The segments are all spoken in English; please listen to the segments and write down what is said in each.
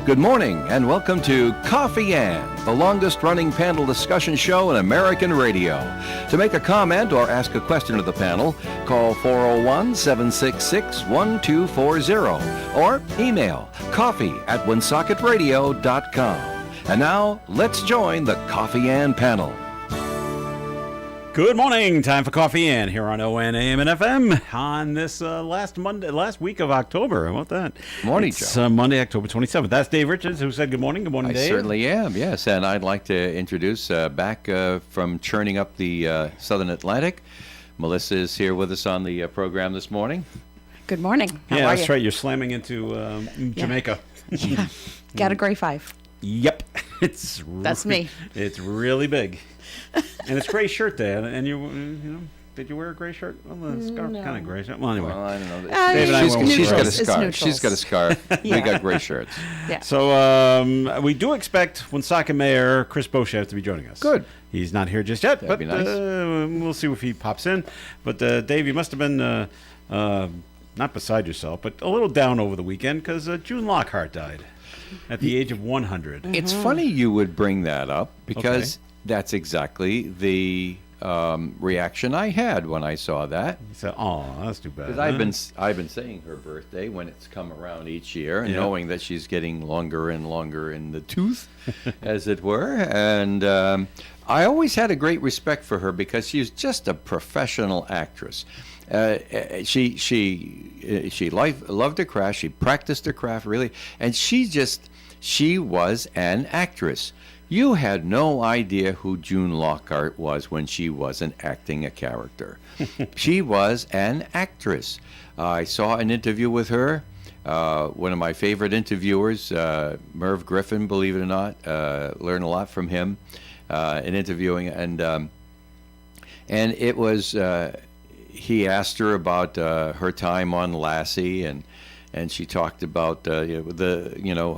Good morning and welcome to Coffee and, the longest-running panel discussion show in American radio. To make a comment or ask a question to the panel, call 401-766-1240 or email coffee@woonsocketradio.com. And now, let's join the Coffee and panel. Good morning. Time for Coffee In here on WOON AM and FM on this last week of October. How about that? Morning, it's, Joe. Monday, October 27th. That's Dave Richards who said good morning. Good morning, I Dave. certainly am, yes. And I'd like to introduce back from churning up the Southern Atlantic. Melissa is here with us on the program this morning. Good morning. How Yeah, are that's you? right. You're slamming into Jamaica. Yeah. Category 5. Yep. That's me. It's really big. And it's gray shirt day. And you know, did you wear a gray shirt? Well, the scarf No. kind of gray shirt. Well, anyway. Well, I don't know. Dave and I won't She's got a It's scarf. neutrals. She's got a scarf. We Yeah. got gray shirts. Yeah. So we do expect Woonsocket Mayor Chris Beauchef to be joining us. Good. He's not here just yet, That'd but be nice. we'll see if he pops in. But Dave, you must have been not beside yourself, but a little down over the weekend because June Lockhart died at the age of 100. It's funny you would bring that up because that's exactly the reaction I had when I saw that. He said, "Oh, that's too bad." Because I've been saying her birthday when it's come around each year, and Yeah. knowing that she's getting longer and longer in the tooth, as it were. And I always had a great respect for her because she's just a professional actress. She loved her craft. She practiced her craft really, and she was an actress. You had no idea who June Lockhart was when she wasn't acting a character. She was an actress. I saw an interview with her. One of my favorite interviewers, Merv Griffin, believe it or not, learned a lot from him in interviewing. And it was, he asked her about her time on Lassie, and she talked about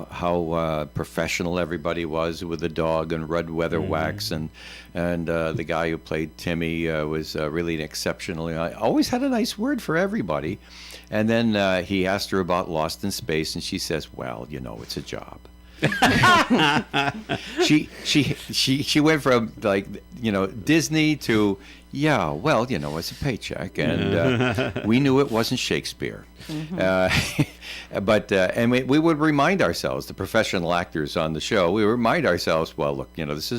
how professional everybody was with the dog and red weather wax, and the guy who played Timmy was really an exceptionally always had a nice word for everybody. And then he asked her about Lost in Space, and she says, "Well, it's a job." she went from Disney to it's a paycheck, and we knew it wasn't Shakespeare. But we would remind ourselves, the professional actors on the show, we remind ourselves, well, look, this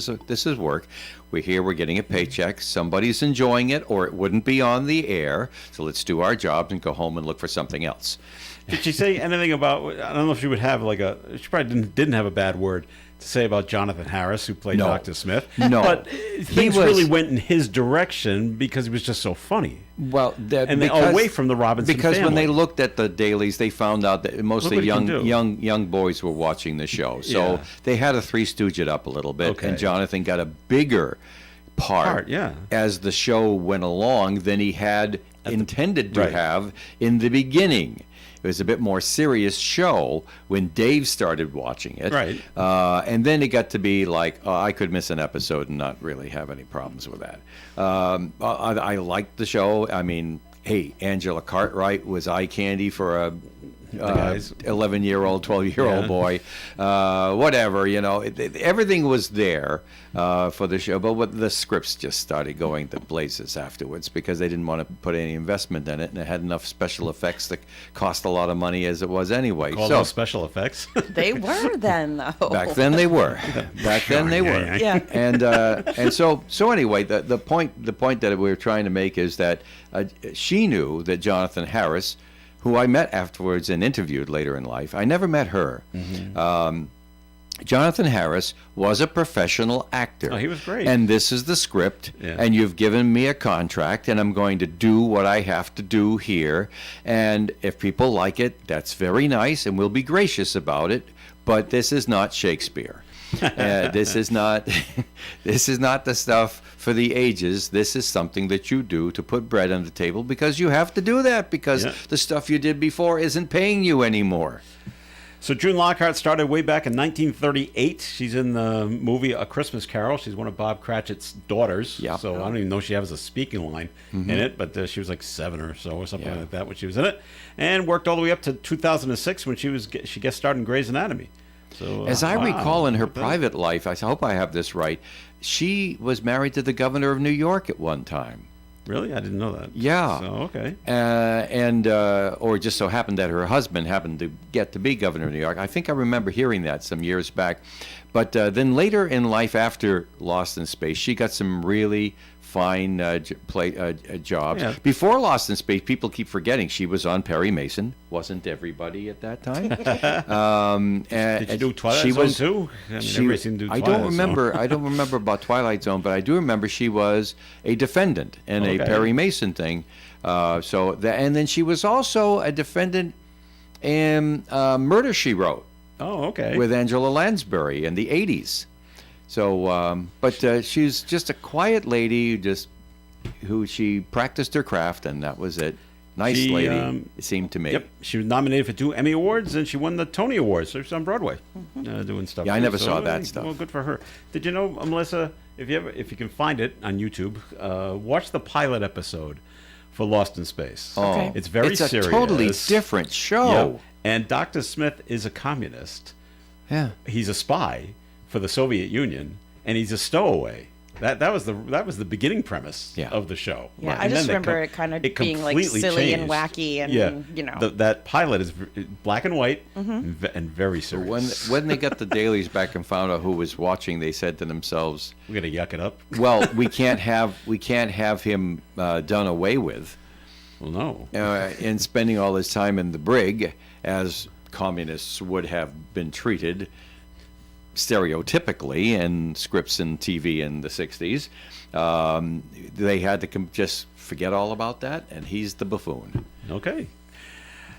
is work. We're here, we're getting a paycheck. Somebody's enjoying it, or it wouldn't be on the air. So let's do our jobs and go home and look for something else. Did she say anything about? I don't know if she would have she probably didn't have a bad word to say about Jonathan Harris, who played No. Dr. Smith. No. But things really went in his direction because he was just so funny. Well, Away from the Robinson because family. when they looked at the dailies, they found out that mostly Look what he can do. young boys were watching the show. So Yeah. they had to Three Stooge it up a little bit, Okay. and Jonathan got a bigger part yeah. as the show went along than he had intended to right. have in the beginning. It was a bit more serious show when Dave started watching it. Right. And then it got to be like, I could miss an episode and not really have any problems with that. I liked the show. I mean, hey, Angela Cartwright was eye candy for a 11-year-old, 12-year-old Yeah. boy. Whatever, everything was there for the show. But the scripts just started going to blazes afterwards because they didn't want to put any investment in it, and it had enough special effects that cost a lot of money as it was anyway. All those special effects. They were then, though. Back then they were. Back then they were. Yeah. And so anyway, the point that we were trying to make is that she knew that Jonathan Harris, who I met afterwards and interviewed later in life, I never met her. Mm-hmm. Jonathan Harris was a professional actor. Oh, he was great. And this is the script, Yeah. and you've given me a contract, and I'm going to do what I have to do here. And if people like it, that's very nice, and we'll be gracious about it. But this is not Shakespeare. This is not the stuff for the ages. This is something that you do to put bread on the table because you have to do that because the stuff you did before isn't paying you anymore. So June Lockhart started way back in 1938. She's in the movie A Christmas Carol. She's one of Bob Cratchit's daughters. Yeah. So I don't even know she has a speaking line in it, but she was like 7 or so or something like that when she was in it, and worked all the way up to 2006 when she guest starred in Grey's Anatomy. So, As I wow, recall in her look at that. private life, I hope I have this right, she was married to the governor of New York at one time. Really? I didn't know that. Yeah. So, okay. Or just so happened that her husband happened to get to be governor of New York. I think I remember hearing that some years back. But then later in life, after Lost in Space, she got some really fine jobs. Yeah. Before Lost in Space, people keep forgetting she was on Perry Mason. Wasn't everybody at that time? Did you do Twilight she Zone was, too? I mean, she- everybody seemed to do I Twilight don't Zone. remember. I don't remember about Twilight Zone, but I do remember she was a defendant in a Okay. Perry Mason thing. And then she was also a defendant in Murder, She Wrote Oh, okay. with Angela Lansbury in the 80s. So, she's just a quiet lady who she practiced her craft, and that was it. Nice She, lady, it seemed to me. Yep, she was nominated for 2 Emmy Awards, and she won the Tony Awards. So she's on Broadway, doing stuff. Yeah, I too. never saw that stuff. Well, good for her. Did you know, Melissa? If you can find it on YouTube, watch the pilot episode for Lost in Space. Oh, Okay. It's very a serious. totally different show. Yep. And Dr. Smith is a communist. Yeah. He's a spy for the Soviet Union, and he's a stowaway. That was the beginning premise Yeah. of the show. Yeah, Right. I And just then remember it kind of it being like completely silly and changed. wacky and, yeah. you know. That pilot is black and white Mm-hmm. and very serious. When they got the dailies back and found out who was watching, they said to themselves, We're gonna yuck it up. "Well, we can't have him done away with." Well, no. In spending all his time in the brig, as communists would have been treated stereotypically in scripts and TV in the 60s. They had to just forget all about that, and he's the buffoon. Okay.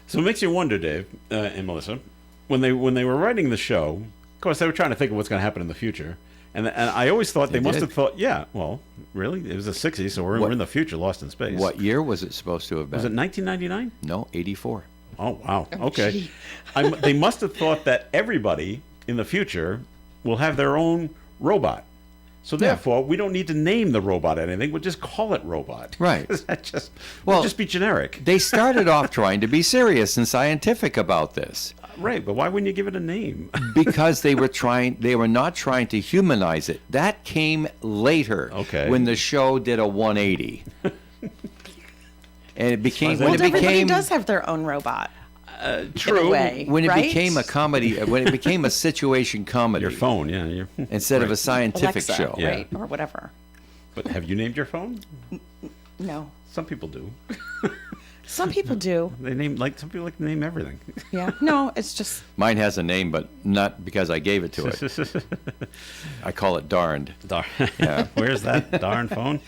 So it makes you wonder, Dave and Melissa, when they were writing the show. Of course, they were trying to think of what's going to happen in the future, and I always thought they must did? have thought, yeah, well, really, it was the '60s, so we're in the future, Lost in Space. What year was it supposed to have been? was it? 1999? No, 84. Oh wow. Okay. gee. They must have thought that everybody in the future will have their own robot. So therefore, we don't need to name the robot anything. We'll just call it robot. Right. That just Well, would just be generic. They started off trying to be serious and scientific about this Right, but why wouldn't you give it a name? because they were not trying to humanize it. That came later. Okay. When the show did a 180. And it became Well, when it Everybody became does have their own robot. True. In a way, when it right? became a comedy, when it became a situation comedy Your phone, yeah. Your, instead of a scientific Alexa, show. Yeah. right? Or whatever. but have you named your phone? No. Some people do. Some people do. They name some people like to name everything. Yeah. No, it's just Mine has a name, but not because I gave it to it. I call it darned. Darn. Where's that darn phone?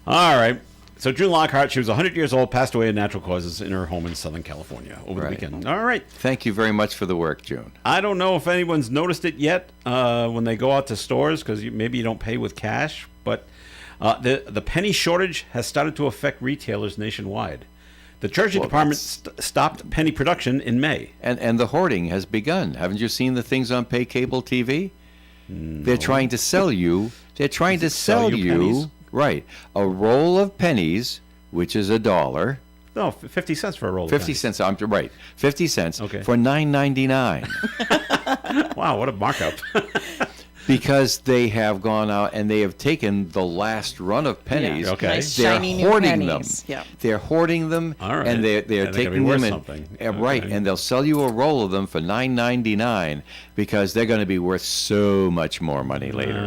All right. So June Lockhart, she was 100 years old, passed away of natural causes in her home in Southern California over the Right. weekend. All right. Thank you very much for the work, June. I don't know if anyone's noticed it yet when they go out to stores because maybe you don't pay with cash, but the penny shortage has started to affect retailers nationwide. The Treasury Department stopped penny production in May. And the hoarding has begun. Haven't you seen the things on pay cable TV? They're trying to sell you. They're trying to sell sell you pennies? right, a roll of pennies, which is $1. No, 50 cents for a roll of 50 pennies. cents. I'm right. 50 cents Okay. for $9.99 Wow, what a markup. because they have gone out and they have taken the last run of pennies. Yeah, okay. nice, They're shiny new hoarding pennies. them. Yeah. They're hoarding them, All right. and they're And they're gonna be taking worth them something. right, Okay. and they'll sell you a roll of them for $9.99 because they're going to be worth so much more money later.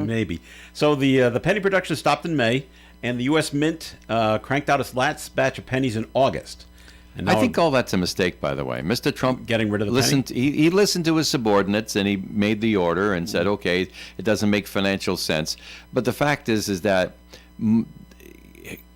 Maybe. So the penny production stopped in May, and the U.S. Mint cranked out its last batch of pennies in August. And I now- think all that's a mistake, by the way. Mr. Trump Getting rid of the listened. He listened to his subordinates and he made the order and said, "Okay, it doesn't make financial sense." But the fact is that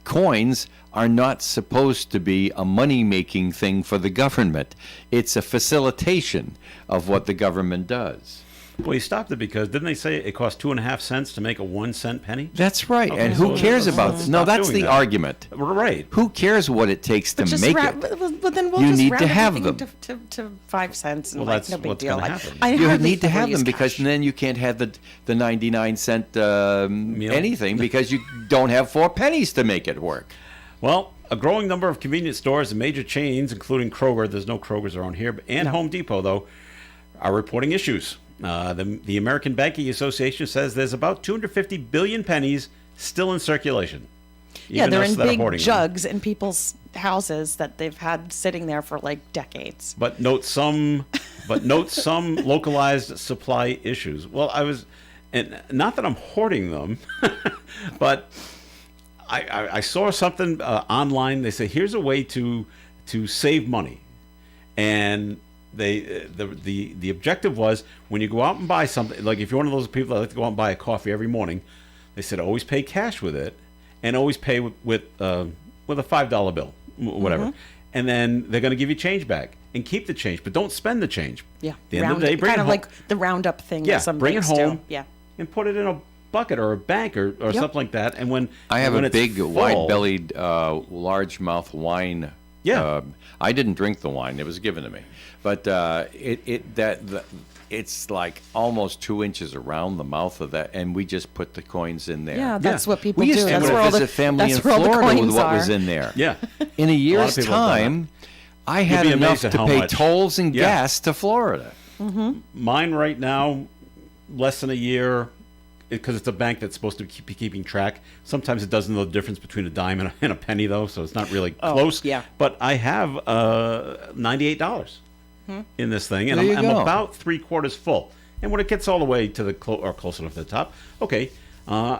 coins are not supposed to be a money-making thing for the government. It's a facilitation of what the government does. Well, he stopped it because didn't they say it cost 2.5 cents to make a 1 cent penny? That's right. Okay, And who so cares let's about stop No, that's doing the that. argument. Right. Who cares what it takes to just make wrap, it? well, then we'll You just need round to have everything them. to 5 cents and Well, like that's no big what's deal. gonna I- happen. I You hardly need to ever have use them because cash. then you can't have the 99-cent Meal. anything because you don't have 4 pennies to make it work. Well, a growing number of convenience stores and major chains, including Kroger, there's no Krogers around here, and Home Depot, though, are reporting issues. The American Banking Association says there's about 250 billion pennies still in circulation. Yeah, Even they're us in that are big hoarding them. jugs in people's houses that they've had sitting there for like decades. But note some localized supply issues. Well, and not that I'm hoarding them, but I saw something online. They say here's a way to save money, and the objective was when you go out and buy something, like if you're one of those people that like to go out and buy a coffee every morning, they said always pay cash with it, and always pay with a $5 bill, whatever, and then they're going to give you change back and keep the change, but don't spend the change. Yeah, At the end of the day, bring kind it of home. like the roundup thing. Yeah, that some bring it banks do. home. Yeah. And put it in a bucket or a bank or something like that. And when I have when a it's big, full- wide-bellied, largemouth wine. Yeah. I didn't drink the wine; it was given to me. But it's like almost 2 inches around the mouth of that, and we just put the coins in there. Yeah, that's what people we used do. to That's go where to all the visit family in that's where all the Florida with coins what are. was in there. Yeah. In a year's people have done time, I had be enough amazed at to how pay much. tolls and Yeah. gas to Florida. Mine right now, less than a year, because it's a bank that's supposed to be keeping track. Sometimes it doesn't know the difference between a dime and a penny, though, so it's not really close. yeah. But I have $98 in this thing, and There you I'm go. about 3/4 full. And when it gets all the way to the or close enough to the top, okay,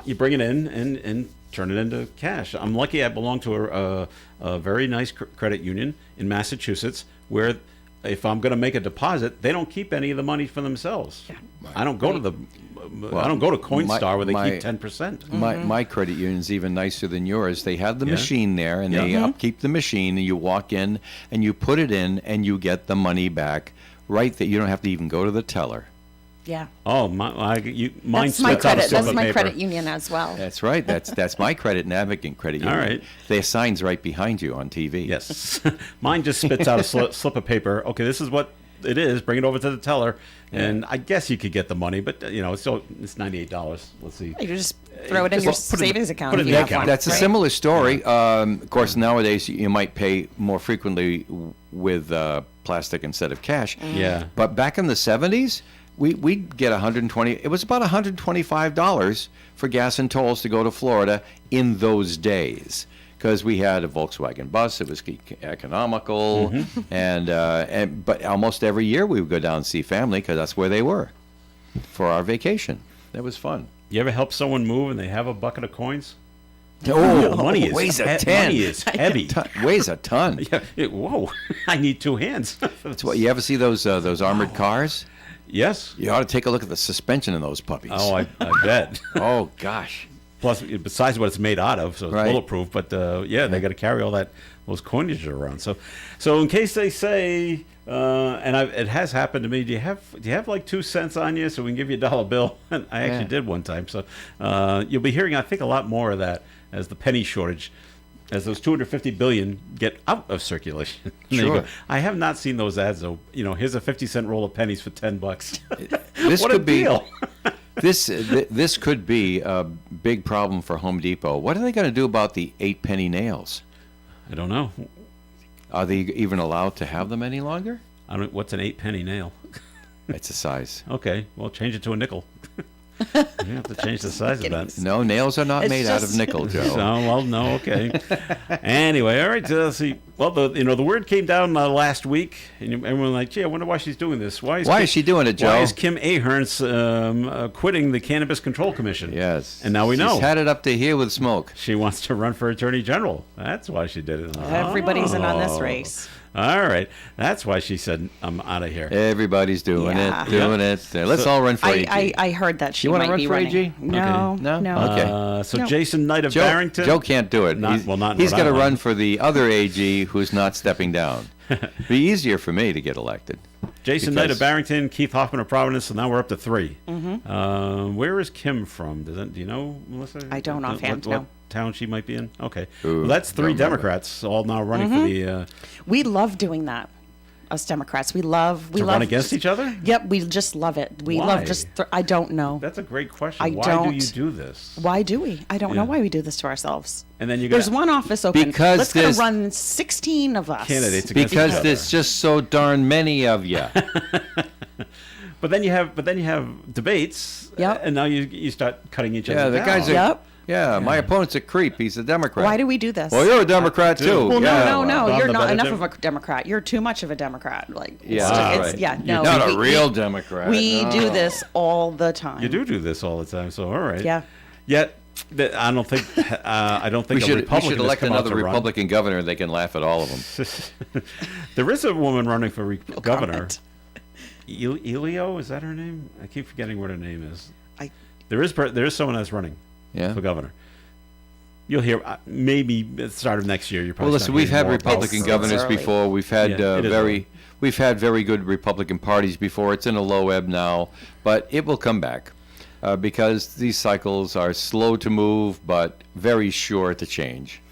you bring it in and turn it into cash. I'm lucky I belong to a very nice credit union in Massachusetts where if I'm going to make a deposit, they don't keep any of the money for themselves. I don't go to the I don't go to Coinstar where they keep 10%. My credit union's even nicer than yours. They have the Yeah. machine there, and Yeah. they upkeep the machine, and you walk in, and you put it in, and you get the money back right there. You don't have to even go to the teller. Yeah. Oh, mine That's my spits out a credit. slip That's of my paper. credit union as well. That's right. That's my credit navigant credit union. All right. Their sign's right behind you on TV. Yes. Mine just spits out a slip of paper. Okay, this is what it is. Bring it over to the teller. And I guess you could get the money, but it's $98. Let's see. You just throw it in Just your put it- savings account put it if in you the have account. one. That's a right? similar story. Of course, nowadays you might pay more frequently with plastic instead of cash. Yeah. But back in the 70s, we'd get 120. It was about $125 for gas and tolls to go to Florida in those days. Because we had a Volkswagen bus, it was economical, but almost every year we would go down and see family because that's where they were for our vacation. That was fun. You ever help someone move and they have a bucket of coins? Oh, money is weighs a he- 10. Money is heavy. Weighs a ton. Yeah, whoa! I need two hands. That's what you ever see those armored cars? Yes. You ought to take a look at the suspension in those puppies. Oh, I bet. Oh, gosh. Plus, besides what it's made out of, so it's Right. bulletproof. But they got to carry all those coinage around. So in case they say, it has happened to me. Do you have like 2 cents on you so we can give you a dollar bill? And I actually did one time. So you'll be hearing, I think, a lot more of that as the penny shortage, as those 250 billion get out of circulation. There you Sure. go. I have not seen those ads though. Here's a 50-cent roll of pennies for $10. This What a could be deal. this could be a big problem for Home Depot. What are they going to do about the 8-penny nails? I don't know. Are they even allowed to have them any longer? What's an 8-penny nail? It's a size. Okay, well, change it to a nickel. You have to change the size of that. No, nails are not It's made out of just- nickel, Joe. So, well, no, okay. Anyway, all right. Let's see. Well, the word came down last week, and everyone was like, "Gee, I wonder why she's doing this. Why Is she doing it, Joe? Why is Kim Ahern's quitting the Cannabis Control Commission?" Yes. And now we know She's had it up to here with smoke. she wants to run for Attorney General. That's why she did it. Everybody's in on this Oh. race. All right. That's why she said, "I'm out of here." Everybody's doing Yeah. it, doing it. Let's all run for AG. I heard that she You wanna might run be for running. AG? No, Okay. No? no. Okay. So No. Jason Knight of Joe, Barrington. Joe can't do it. Not in He's Rhode got to Island. run for the other AG who's not stepping down. Be easier for me to get elected. Jason Knight Because- of Barrington, Keith Hoffman of Providence, so now we're up to 3. Where is Kim from? Do you know, Melissa? I don't offhand, what no. town she might be in? Okay. Ooh, Well, that's 3 don't remember. Democrats all now running for the We love doing that. Us Democrats, we love to run against each other? Yep, we just love it. We Why? love just. I don't know. That's a great question. I Why do don't- you do this? Why do we? I don't Yeah. know why we do this to ourselves. And then you There's got one office open. Because Let's gonna there's- run 16 of us. candidates against each Because other. there's just so darn many of you. But then you have debates. Yep. And now you start cutting each other Yeah, the down. guy's Yep. my opponent's a creep. He's a Democrat. Why do we do this? Well, you're a Democrat do. too. Well, yeah, no, I'm you're the not better enough Dem- of a Democrat. You're too much of a Democrat. Like, Yeah, it's, right. yeah, You're no. not a we- real we- Democrat. We No. do this all the time. You do this all the time, so all right. Yeah. Yet, I don't think I don't think We a should Republican has elect come out another to run. Republican governor. They can laugh at all of them. There is a woman running for governor. comment. Elio, is that her name? I keep forgetting what her name is. I- There is someone that's running Yeah. for governor. You'll hear maybe at the start of next year. You're probably Well, listen, we've had Republican It's governors early. before. We've had Yeah, it is early. we've had very good Republican parties before. It's in a low ebb now, but it will come back because these cycles are slow to move, but very sure to change.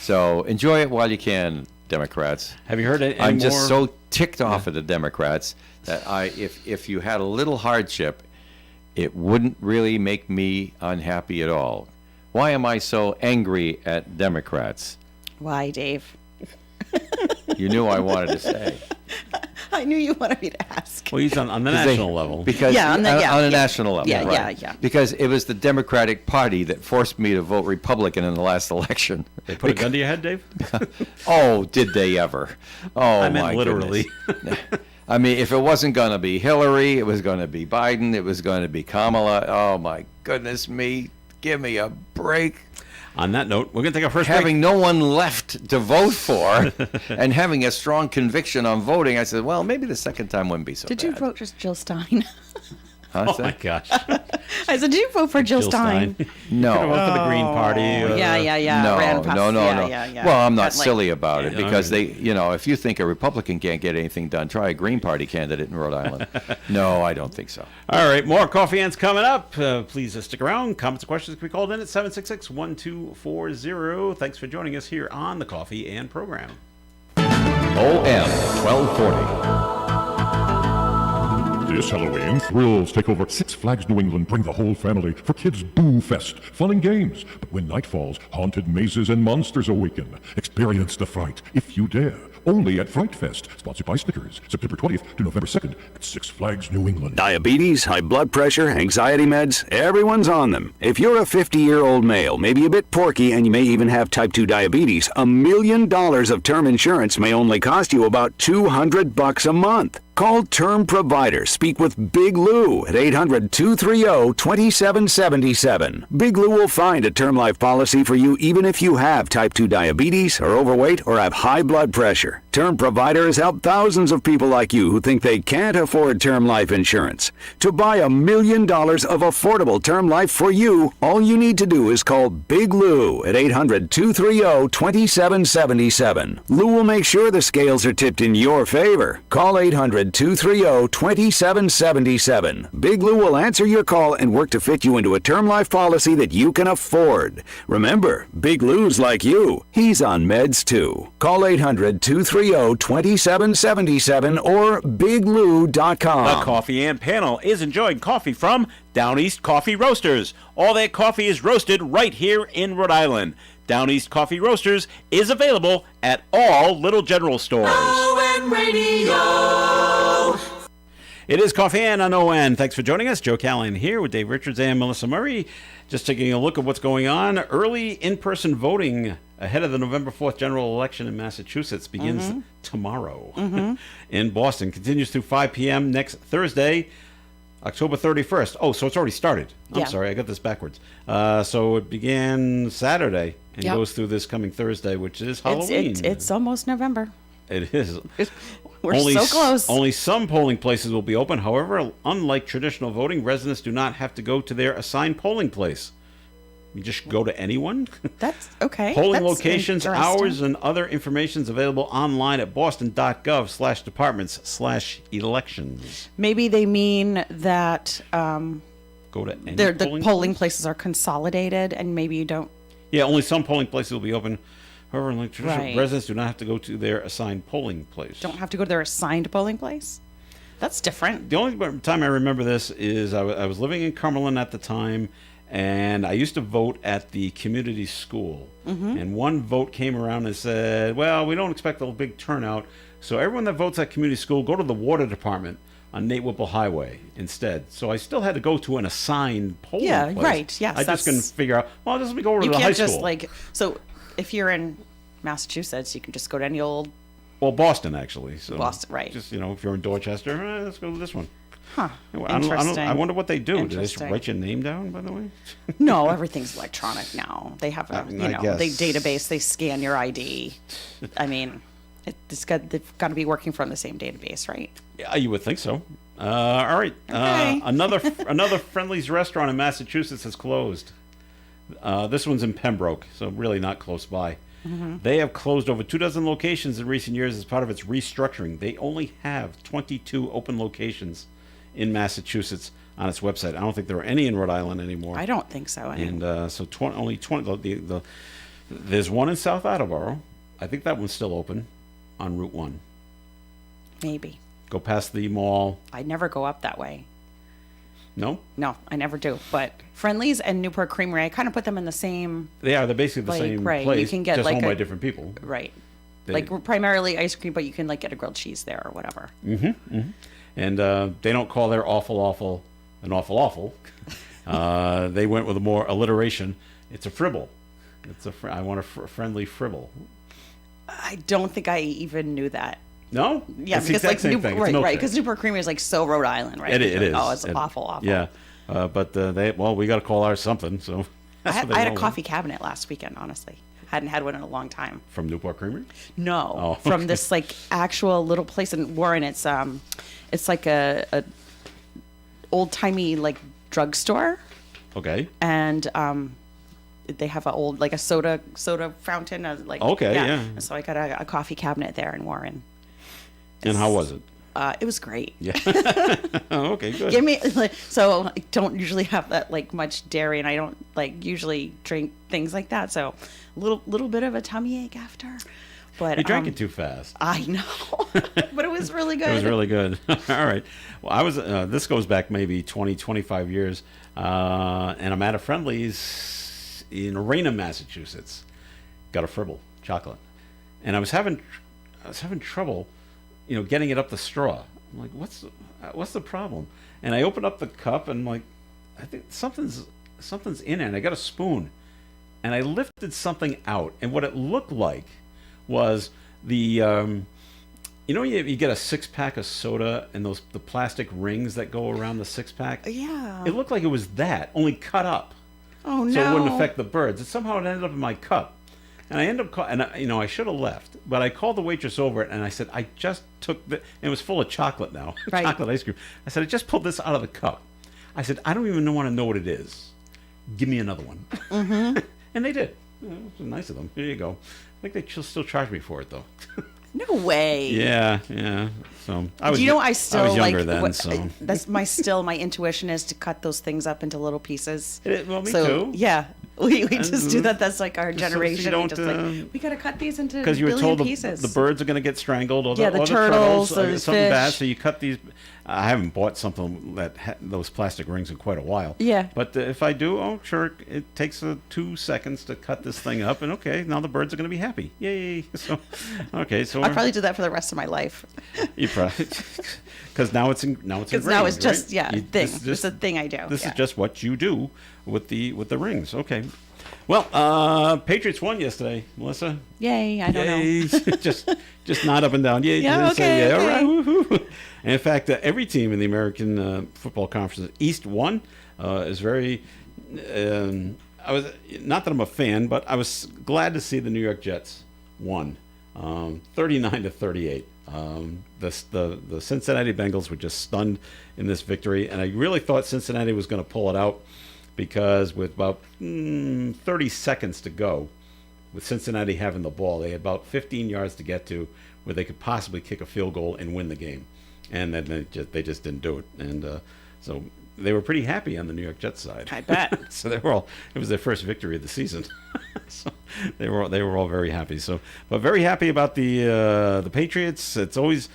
So enjoy it while you can, Democrats. Have you heard any I'm more? just so ticked off at the Democrats that if you had a little hardship, it wouldn't really make me unhappy at all. Why am I so angry at Democrats? Why, Dave? You knew I wanted to say. I knew you wanted me to ask. Well, he's on the They- national level. Because Yeah, on the- yeah, on a yeah. national level. Yeah, right. yeah. Because it was the Democratic Party that forced me to vote Republican in the last election. They put a gun to your head, Dave? Oh, did they ever? Oh, I meant my literally. goodness. I mean, if it wasn't going to be Hillary, it was going to be Biden, it was going to be Kamala. Oh, my goodness me. Give me a break. On that note, we're going to take our first break. Having no one left to vote for and having a strong conviction on voting, I said, well, maybe the second time wouldn't be so Did bad. you vote for Jill Stein? Huh, Oh Sam? my gosh. I said, did you vote for Jill Stein? No. Could have voted for the Green Party. Yeah. No, ran past- no. Yeah. Well, I'm not Got, like- silly about it Yeah, because I they, if you think a Republican can't get anything done, try a Green Party candidate in Rhode Island. No, I don't think so. All right, more Coffee Ants coming up. Please stick around. Comments and questions can be called in at 766-1240. Thanks for joining us here on the Coffee and program. OM 1240. This Halloween, thrills take over. Six Flags New England bring the whole family for Kids Boo Fest. Fun and games. But when night falls, haunted mazes and monsters awaken. Experience the fright, if you dare. Only at Fright Fest. Sponsored by Snickers. September 20th to November 2nd at Six Flags New England. Diabetes, high blood pressure, anxiety meds, everyone's on them. If you're a 50-year-old male, maybe a bit porky, and you may even have type 2 diabetes, $1 million of term insurance may only cost you about $200 a month. Call Term Provider. Speak with Big Lou at 800-230-2777. Big Lou will find a term life policy for you even if you have type 2 diabetes, are overweight, or have high blood pressure. Term Provider has helped thousands of people like you who think they can't afford term life insurance. To buy $1 million of affordable term life for you, all you need to do is call Big Lou at 800-230-2777. Lou will make sure the scales are tipped in your favor. Call 800-230-2777. Big Lou will answer your call and work to fit you into a term life policy that you can afford. Remember, Big Lou's like you. He's on meds too. Call 800-230-2777 or biglou.com. The Coffee and Panel is enjoying coffee from Down East Coffee Roasters. All their coffee is roasted right here in Rhode Island. Down East Coffee Roasters is available at all Little General stores. It is Coffee and on ON. Thanks for joining us. Joe Callahan here with Dave Richards and Melissa Murray. Just taking a look at what's going on. Early in-person voting ahead of the November 4th general election in Massachusetts begins tomorrow. In Boston. Continues through 5 p.m. next Thursday, October 31st. Oh, so it's already started. I'm Yeah. sorry, I got this backwards. So it began Saturday and Yep. goes through this coming Thursday, which is It's, Halloween. it's almost November. It is. We're so close. Only some polling places will be open. However, unlike traditional voting, residents do not have to go to their assigned polling place. You just go to anyone. That's okay. Polling That's locations, interesting. hours, and other information is available online at boston.gov/departments/elections. Maybe they mean that Go to any the polling place. places are consolidated, and maybe you don't. Yeah, only some polling places will be open. However, like traditional Right. residents do not have to go to their assigned polling place. Don't have to go to their assigned polling place. That's different. The only time I remember this is I was living in Cumberland at the time, and I used to vote at the community school. And one vote came around and said, well, we don't expect a big turnout, so everyone that votes at community school, go to the water department. on Nate Whipple Highway instead. So I still had to go to an assigned polling Yeah, place. right, yes, I just couldn't that's- figure out, well, I'll just go over to You the high can't school. just like, so if you're in Massachusetts, you can just go to any old, Well, Boston, actually. So Boston, right. Just, if you're in Dorchester, let's go to this one. huh, I wonder what they do. Do they just Interesting. write your name down, by the way? No, everything's electronic now. They have a, I guess. they database, they scan your ID. I mean, they've got to be working from the same database, right? Yeah, you would think so. All right. Okay. Another Friendly's restaurant in Massachusetts has closed. This one's in Pembroke, so really not close by. Mm-hmm. They have closed over 24 locations in recent years as part of its restructuring. They only have 22 open locations in Massachusetts on its website. I don't think there are any in Rhode Island anymore. I don't think so. And so only 20. There's one in South Attleboro. I think that one's still open on Route 1. Maybe. Go past the mall. I never go up that way. No? No, I never do. But Friendly's and Newport Creamery, I kind of put them in the same, They're basically the Like, same right, you place, can get just like owned a- by different people. right. They- Like primarily ice cream, but you can like get a grilled cheese there or whatever. And they don't call their awful an awful. They went with a more alliteration. It's a fribble. I want a friendly fribble. I don't think I even knew that. No? Yeah, It's the because exact like same Newport, thing. It's right, milkshake. right, because Newport Creamery is like so Rhode Island, right? It is. Oh, it's It- awful. Yeah. But we got to call ours something. So I that's had, what they I had a roll with. coffee cabinet last weekend. Honestly, hadn't had one in a long time. From Newport Creamery? No, Oh, from okay. this like actual little place in Warren. It's like a old timey like drugstore, Okay. and they have a old like a soda fountain. Like Okay, yeah. And so I got a coffee cabinet there in Warren. And how was it? It was great. Yeah. Oh, okay, good. Give me like, so I don't usually have that like much dairy, and I don't like usually drink things like that. So a little bit of a tummy ache after, but You drank it too fast. I know, but it was really good. It was really good. All right. Well, I was. This goes back maybe 20, 25 years, and I'm at a Friendly's in Raynham, Massachusetts. Got a fribble chocolate, and I was having trouble, getting it up the straw. I'm like, what's the problem? And I opened up the cup, and I'm like, I think something's in it. And I got a spoon, and I lifted something out, and what it looked like was the you get a 6-pack of soda and the plastic rings that go around the 6-pack. Yeah. It looked like it was that, only cut up, Oh no. so it wouldn't affect the birds. And somehow it ended up in my cup, and I ended up I should have left, but I called the waitress over and I said, I just took and it was full of chocolate now, Right. chocolate ice cream. I said, I just pulled this out of the cup. I said, I don't even want to know what it is. Give me another one. Mm-hmm. And they did. It was nice of them. Here you go. I think they still charge me for it though. No way. Yeah. So I was. Do you know I still I was younger like then, what- so that's my intuition is to cut those things up into little pieces. Well, me so, too. Yeah, we just do that. That's like our so you generation. don't, We just like we gotta cut these into because you were billion told pieces. the birds are going to get strangled, or Yeah, the or turtles, or those something bad. fish. So you cut these. I haven't bought something that those plastic rings in quite a while. Yeah. But if I do, sure, it takes 2 seconds to cut this thing up, and okay, now the birds are going to be happy. Yay! So, okay, so I'll probably do that for the rest of my life. you probably because now it's Because now it's ingrained, just right? thing. This is It's a thing I do. This yeah. is just what you do with the rings. Okay. Well, Patriots won yesterday, Melissa. Yay! I don't know. Yay. just not up and down. Yay. Yeah, Just say, okay, yeah, okay. all right, woohoo. And in fact, every team in the American Football Conference East won. Is very. I was not that I'm a fan, but I was glad to see the New York Jets won, 39-38. The Cincinnati Bengals were just stunned in this victory, and I really thought Cincinnati was going to pull it out because with about 30 seconds to go, with Cincinnati having the ball, they had about 15 yards to get to where they could possibly kick a field goal and win the game, and then they just didn't do it, and so they were pretty happy on the New York Jets side. I bet. So it was their first victory of the season. So they were all very happy. So, but very happy about the Patriots. It's always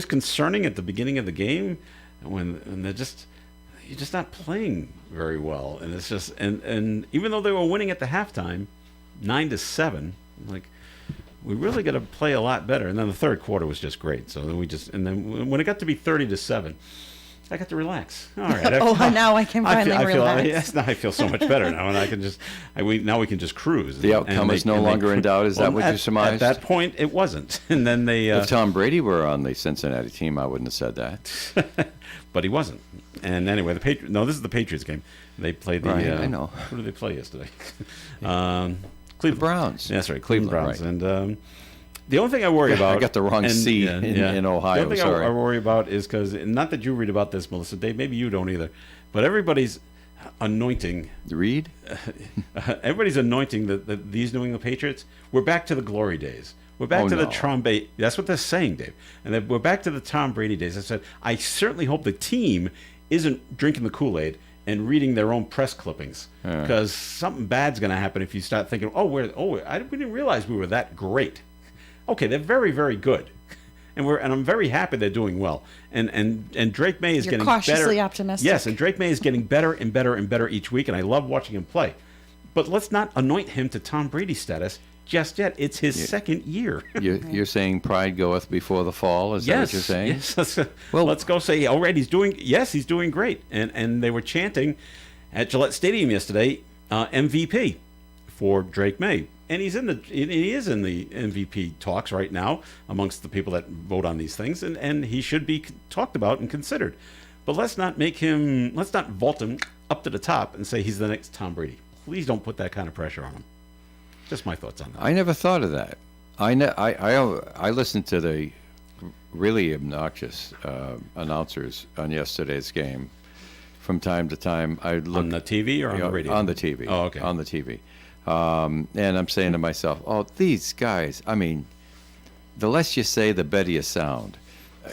concerning at the beginning of the game when you're just not playing very well, and it's just and even though they were winning at the halftime, 9-7, like we really got to play a lot better. And then the third quarter was just great. So then when it got to be 30-7, I got to relax. All right. Now I can finally relax. Yes, now I feel so much better now, and I can just now we can just cruise. The outcome is no longer in doubt. Is that what you surmised? At that point, it wasn't. And then they. If Tom Brady were on the Cincinnati team, I wouldn't have said that. But he wasn't. And anyway, this is the Patriots game. They played the. Right, I know. Who did they play yesterday? Cleveland Browns. That's right, Cleveland Browns. Right. And the only thing I worry about. I got the wrong seed in Ohio. The only thing sorry. I worry about is because, not that you read about this, Melissa, Dave, maybe you don't either, but everybody's anointing. Read? Everybody's anointing these New England Patriots. We're back to the glory days. We're back to the Tom Brady. That's what they're saying, Dave. And we're back to the Tom Brady days. I said, I certainly hope the team isn't drinking the Kool-Aid and reading their own press clippings, because something bad's going to happen if you start thinking, we didn't realize we were that great. Okay, they're very, very good, and I'm very happy they're doing well. And Drake May is getting cautiously better. Optimistic. Yes, and Drake May is getting better and better and better each week, and I love watching him play. But let's not anoint him to Tom Brady status just yet. It's his second year. You're saying pride goeth before the fall? Is that what you're saying? Yes. Let's go say, all right, he's doing great. And they were chanting at Gillette Stadium yesterday, MVP for Drake May. And he is in the MVP talks right now amongst the people that vote on these things, and he should be talked about and considered. But let's not vault him up to the top and say he's the next Tom Brady. Please don't put that kind of pressure on him. Just my thoughts on that. I never thought of that. I listened to the really obnoxious announcers on yesterday's game from time to time. I look on the TV or on the radio? On the TV. Oh, okay. On the TV. And I'm saying to myself, these guys, I mean, the less you say, the better you sound.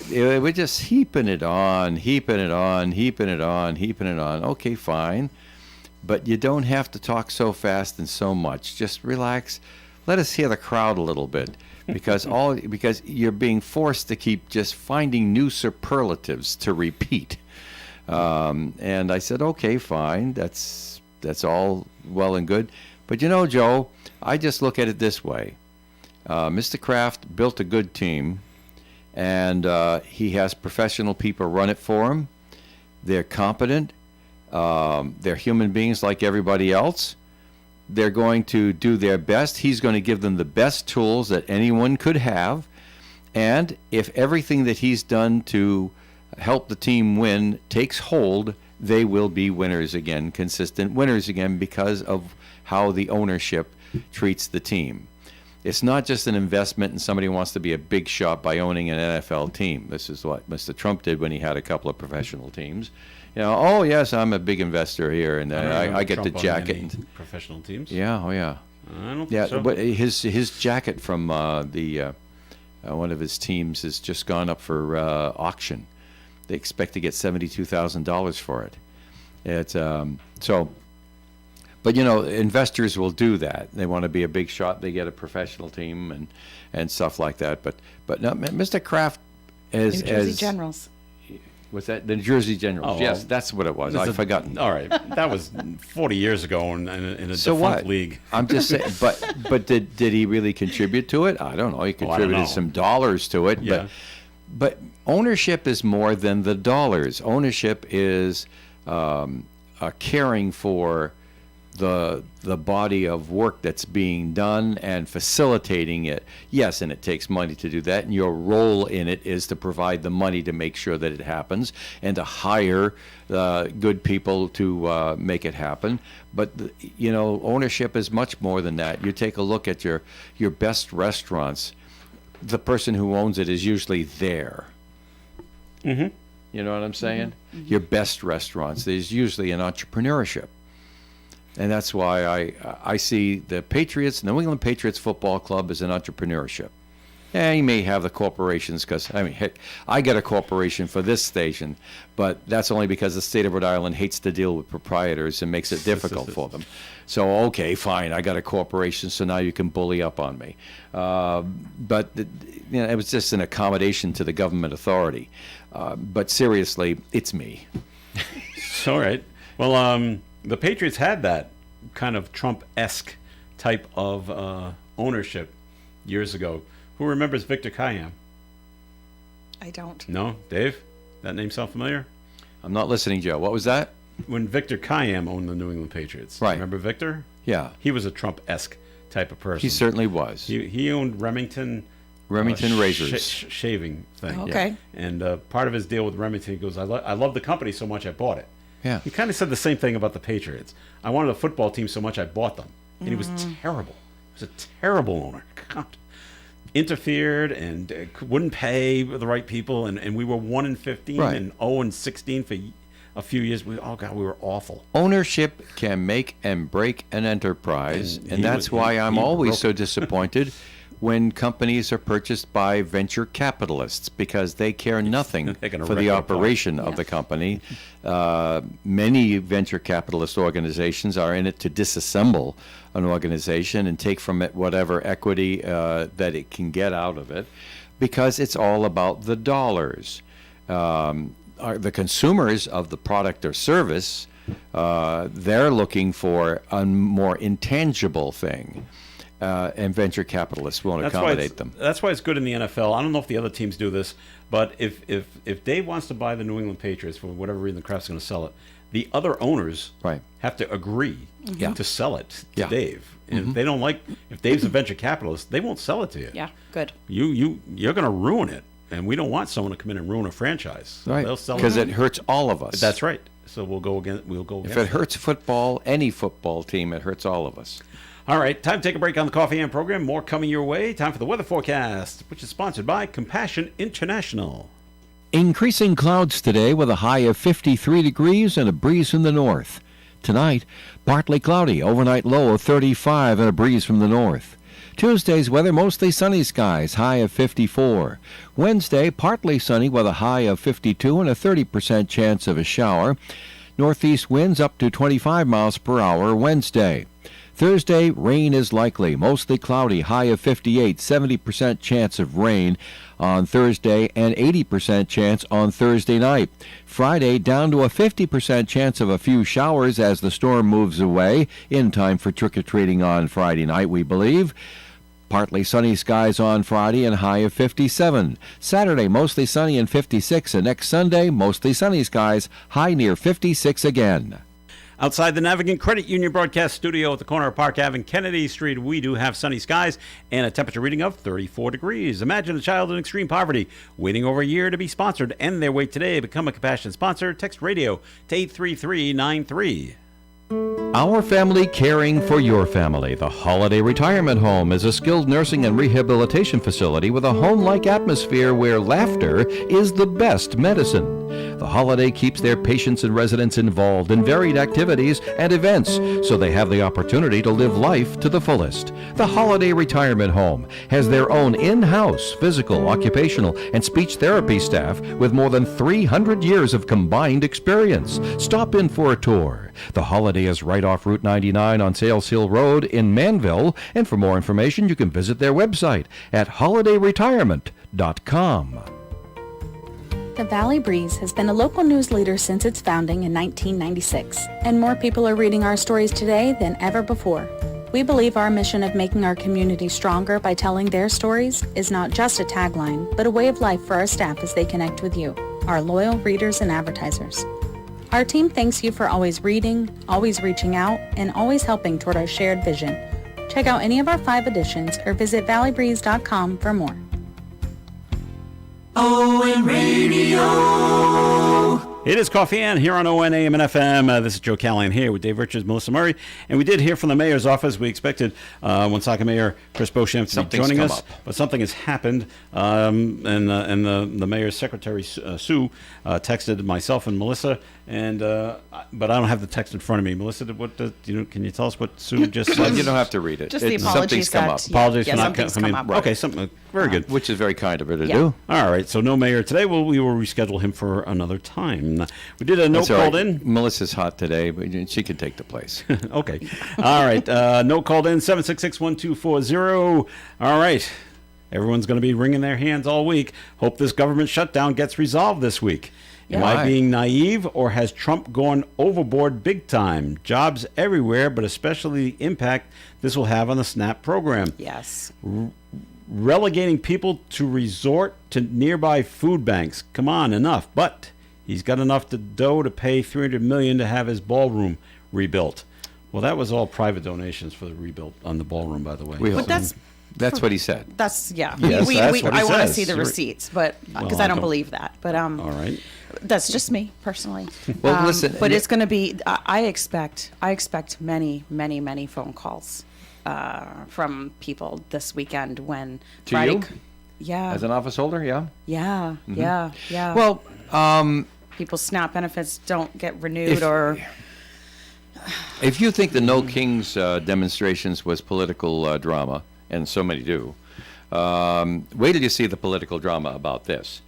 We're just heaping it on. Okay, fine. But you don't have to talk so fast and so much. Just relax. Let us hear the crowd a little bit. Because you're being forced to keep just finding new superlatives to repeat. And I said, okay, fine. That's all well and good. But Joe, I just look at it this way. Mr. Kraft built a good team, and he has professional people run it for him. They're competent. They're human beings like everybody else. They're going to do their best. He's going to give them the best tools that anyone could have. And if everything that he's done to help the team win takes hold, they will be winners again, consistent winners again, because of how the ownership treats the team. It's not just an investment and somebody wants to be a big shot by owning an NFL team. This is what Mr. Trump did when he had a couple of professional teams. Oh yes, I'm a big investor here, and I get the jacket. Professional teams? Yeah, oh yeah. I don't think so. But his jacket from one of his teams has just gone up for auction. They expect to get $72,000 for it. It's so. But investors will do that. They want to be a big shot. They get a professional team and stuff like that. But no, Mr. Kraft New Jersey Generals. What's that? The New Jersey Generals. Yes, that's what it was. I've forgotten. All right, that was 40 years ago in a so defunct league. I'm just saying. But did he really contribute to it? I don't know. He contributed some dollars to it. Yeah. But ownership is more than the dollars. Ownership is caring for the body of work that's being done and facilitating it. Yes, and it takes money to do that, and your role in it is to provide the money to make sure that it happens and to hire good people to make it happen. But ownership is much more than that. You take a look at your best restaurants. The person who owns it is usually there. Mm-hmm. You know what I'm saying? Mm-hmm. Your best restaurants, there's usually an entrepreneurship. And that's why I see the Patriots, New England Patriots Football Club, as an entrepreneurship. Yeah, you may have the corporations because, heck, I get a corporation for this station, but that's only because the state of Rhode Island hates to deal with proprietors and makes it difficult for them. So, okay, fine, I got a corporation, so now you can bully up on me. But it was just an accommodation to the government authority. But seriously, it's me. All right. Well, the Patriots had that kind of Trump-esque type of ownership years ago. Who remembers Victor Kiam? I don't. No? Dave? That name sound familiar? I'm not listening, Joe. What was that? When Victor Kiam owned the New England Patriots. Right. Remember Victor? Yeah, He was a Trump-esque type of person. he certainly was. He owned Remington Razors. shaving thing. Okay. And part of his deal with Remington, he goes, I love the company so much I bought it. Yeah. He kind of said the same thing about the Patriots. I wanted a football team so much I bought them. And he was terrible. He was a terrible owner. God. Interfered and wouldn't pay the right people. And we were 1-15 Right. and 0-16 for a few years. We were awful. Ownership can make and break an enterprise, And and he that's was- why he- I'm he always broke so it. disappointed when companies are purchased by venture capitalists because they care nothing They're gonna for wreck the it operation of the company. Many venture capitalist organizations are in it to disassemble an organization and take from it whatever equity that it can get out of it, because it's all about the dollars. The consumers of the product or service, they're looking for a more intangible thing, and venture capitalists won't accommodate them. That's why it's good in the NFL. I don't know if the other teams do this, but if Dave wants to buy the New England Patriots for whatever reason, the Kraft's going to sell it, the other owners Right. have to agree Yeah. to sell it to Yeah. Dave. And if they don't if Dave's a venture capitalist, they won't sell it to you. Yeah, good. You're going to ruin it, and we don't want someone to come in and ruin a franchise. So Right, they'll sell because it. it hurts all of us. That's right. So we'll go against If it hurts football, any football team, it hurts all of us. All right, time to take a break on the Coffee and program. More coming your way. Time for the weather forecast, which is sponsored by Compassion International. Increasing clouds today with a high of 53 degrees and a breeze from the north. Tonight, partly cloudy, overnight low of 35 and a breeze from the north. Tuesday's weather, mostly sunny skies, high of 54. Wednesday, partly sunny with a high of 52 and a 30% chance of a shower. Northeast winds up to 25 miles per hour Wednesday. Thursday, rain is likely, mostly cloudy, high of 58, 70% chance of rain on Thursday and 80% chance on Thursday night. Friday, down to a 50% chance of a few showers as the storm moves away, in time for trick-or-treating on Friday night, we believe. Partly sunny skies on Friday and high of 57. Saturday, mostly sunny and 56, and next Sunday, mostly sunny skies, high near 56 again. Outside the Navigant Credit Union broadcast studio at the corner of Park Ave and Kennedy Street, we do have sunny skies and a temperature reading of 34 degrees. Imagine a child in extreme poverty waiting over a year to be sponsored. End their wait today. Become a Compassion sponsor. Text radio to 83393. Our family caring for your family. The Holiday Retirement Home is a skilled nursing and rehabilitation facility with a home-like atmosphere where laughter is the best medicine. The Holiday keeps their patients and residents involved in varied activities and events so they have the opportunity to live life to the fullest. The Holiday Retirement Home has their own in-house physical, occupational, and speech therapy staff with more than 300 years of combined experience. Stop in for a tour. The Holiday is right off Route 99 on Sales Hill Road in Manville, and for more information you can visit their website at holidayretirement.com. The Valley Breeze has been a local news leader since its founding in 1996, and more people are reading our stories today than ever before. We believe our mission of making our community stronger by telling their stories is not just a tagline, but a way of life for our staff as they connect with you, our loyal readers and advertisers. Our team thanks you for always reading, always reaching out, and always helping toward our shared vision. Check out any of our 5 editions or visit valleybreeze.com for more. ON Radio. It is Coffee Ann here on ON AM and FM. This is Joe Callahan here with Dave Richards, Melissa Murray, and we did hear from the mayor's office. We expected Woonsocket Mayor Chris Beauchamp to be Something's joining come us, up. but something has happened, and the mayor's secretary Sue texted myself and Melissa, and but I don't have the text in front of me. Melissa, can you tell us what Sue just said? You don't have to read it. Just the Something's apologies come that up. Apologies for not something's coming. come up. Okay, something very good. Which is very kind of her to Yeah. do. All right, so no mayor today. Well, we will reschedule him for another time. We did a note That's all called right. in. Melissa's hot today, but she can take the place. Okay. All right. Note called in 766-1240. All right. Everyone's going to be wringing their hands all week. Hope this government shutdown gets resolved this week. Am I Why? being naive, or has Trump gone overboard big time? Jobs everywhere, but especially the impact this will have on the SNAP program. Yes. relegating people to resort to nearby food banks. Come on, enough. But he's got enough dough to pay $300 million to have his ballroom rebuilt. Well, that was all private donations for the rebuild on the ballroom, by the way. But That's what he said. That's Yes, that's what he I want to says. see the You're- receipts, but because Well, I I don't don't- believe that. But All right. that's just me personally. Well, listen, but yeah. it's going to be. I expect many, many, many phone calls from people this weekend when To you? Yeah. As an office holder, yeah. Yeah. Yeah. Yeah. Well, people's SNAP benefits don't get renewed, If- or if you think the No Kings demonstrations was political drama, and so many do, wait till you see the political drama about this.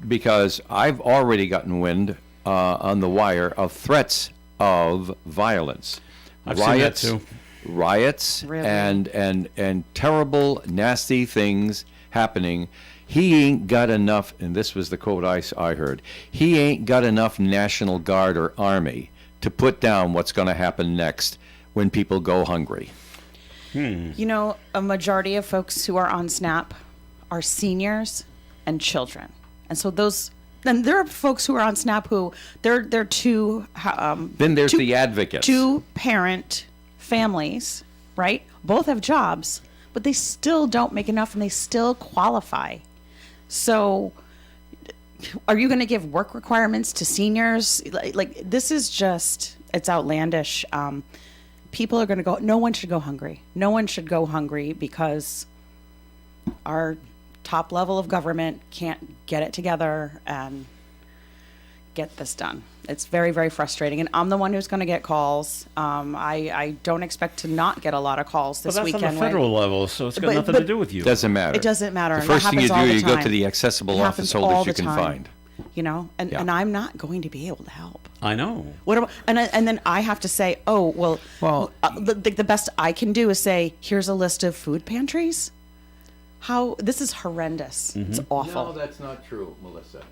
Because I've already gotten wind on the wire of threats of violence. I've seen that too. Riots Really? and terrible, nasty things happening. He ain't got enough, and this was the quote I heard, he ain't got enough National Guard or Army to put down what's going to happen next when people go hungry. you know, a majority of folks who are on SNAP are seniors and children, and so then there are folks who are on SNAP who they're two. Then there's two- the advocates. Two parent families, right? Both have jobs, but they still don't make enough, and they still qualify. So, are you going to give work requirements to seniors? Like this is just, it's outlandish. People are going to go, no one should go hungry. No one should go hungry because our top level of government can't get it together and get this done. It's very, very frustrating. And I'm the one who's going to get calls. I don't expect to not get a lot of calls But this that's weekend. on the federal level, so it's got But- nothing to but- do with you. Doesn't matter. It doesn't matter. The and first that thing you happens all do, the you go time. to the accessible It office happens all holders the you can time. find. You know, and, Yeah. and I'm not going to be able to help. I know. What about, and then I have to say, oh, well, the best I can do is say, here's a list of food pantries. This is horrendous. It's awful. No, that's not true, Melissa.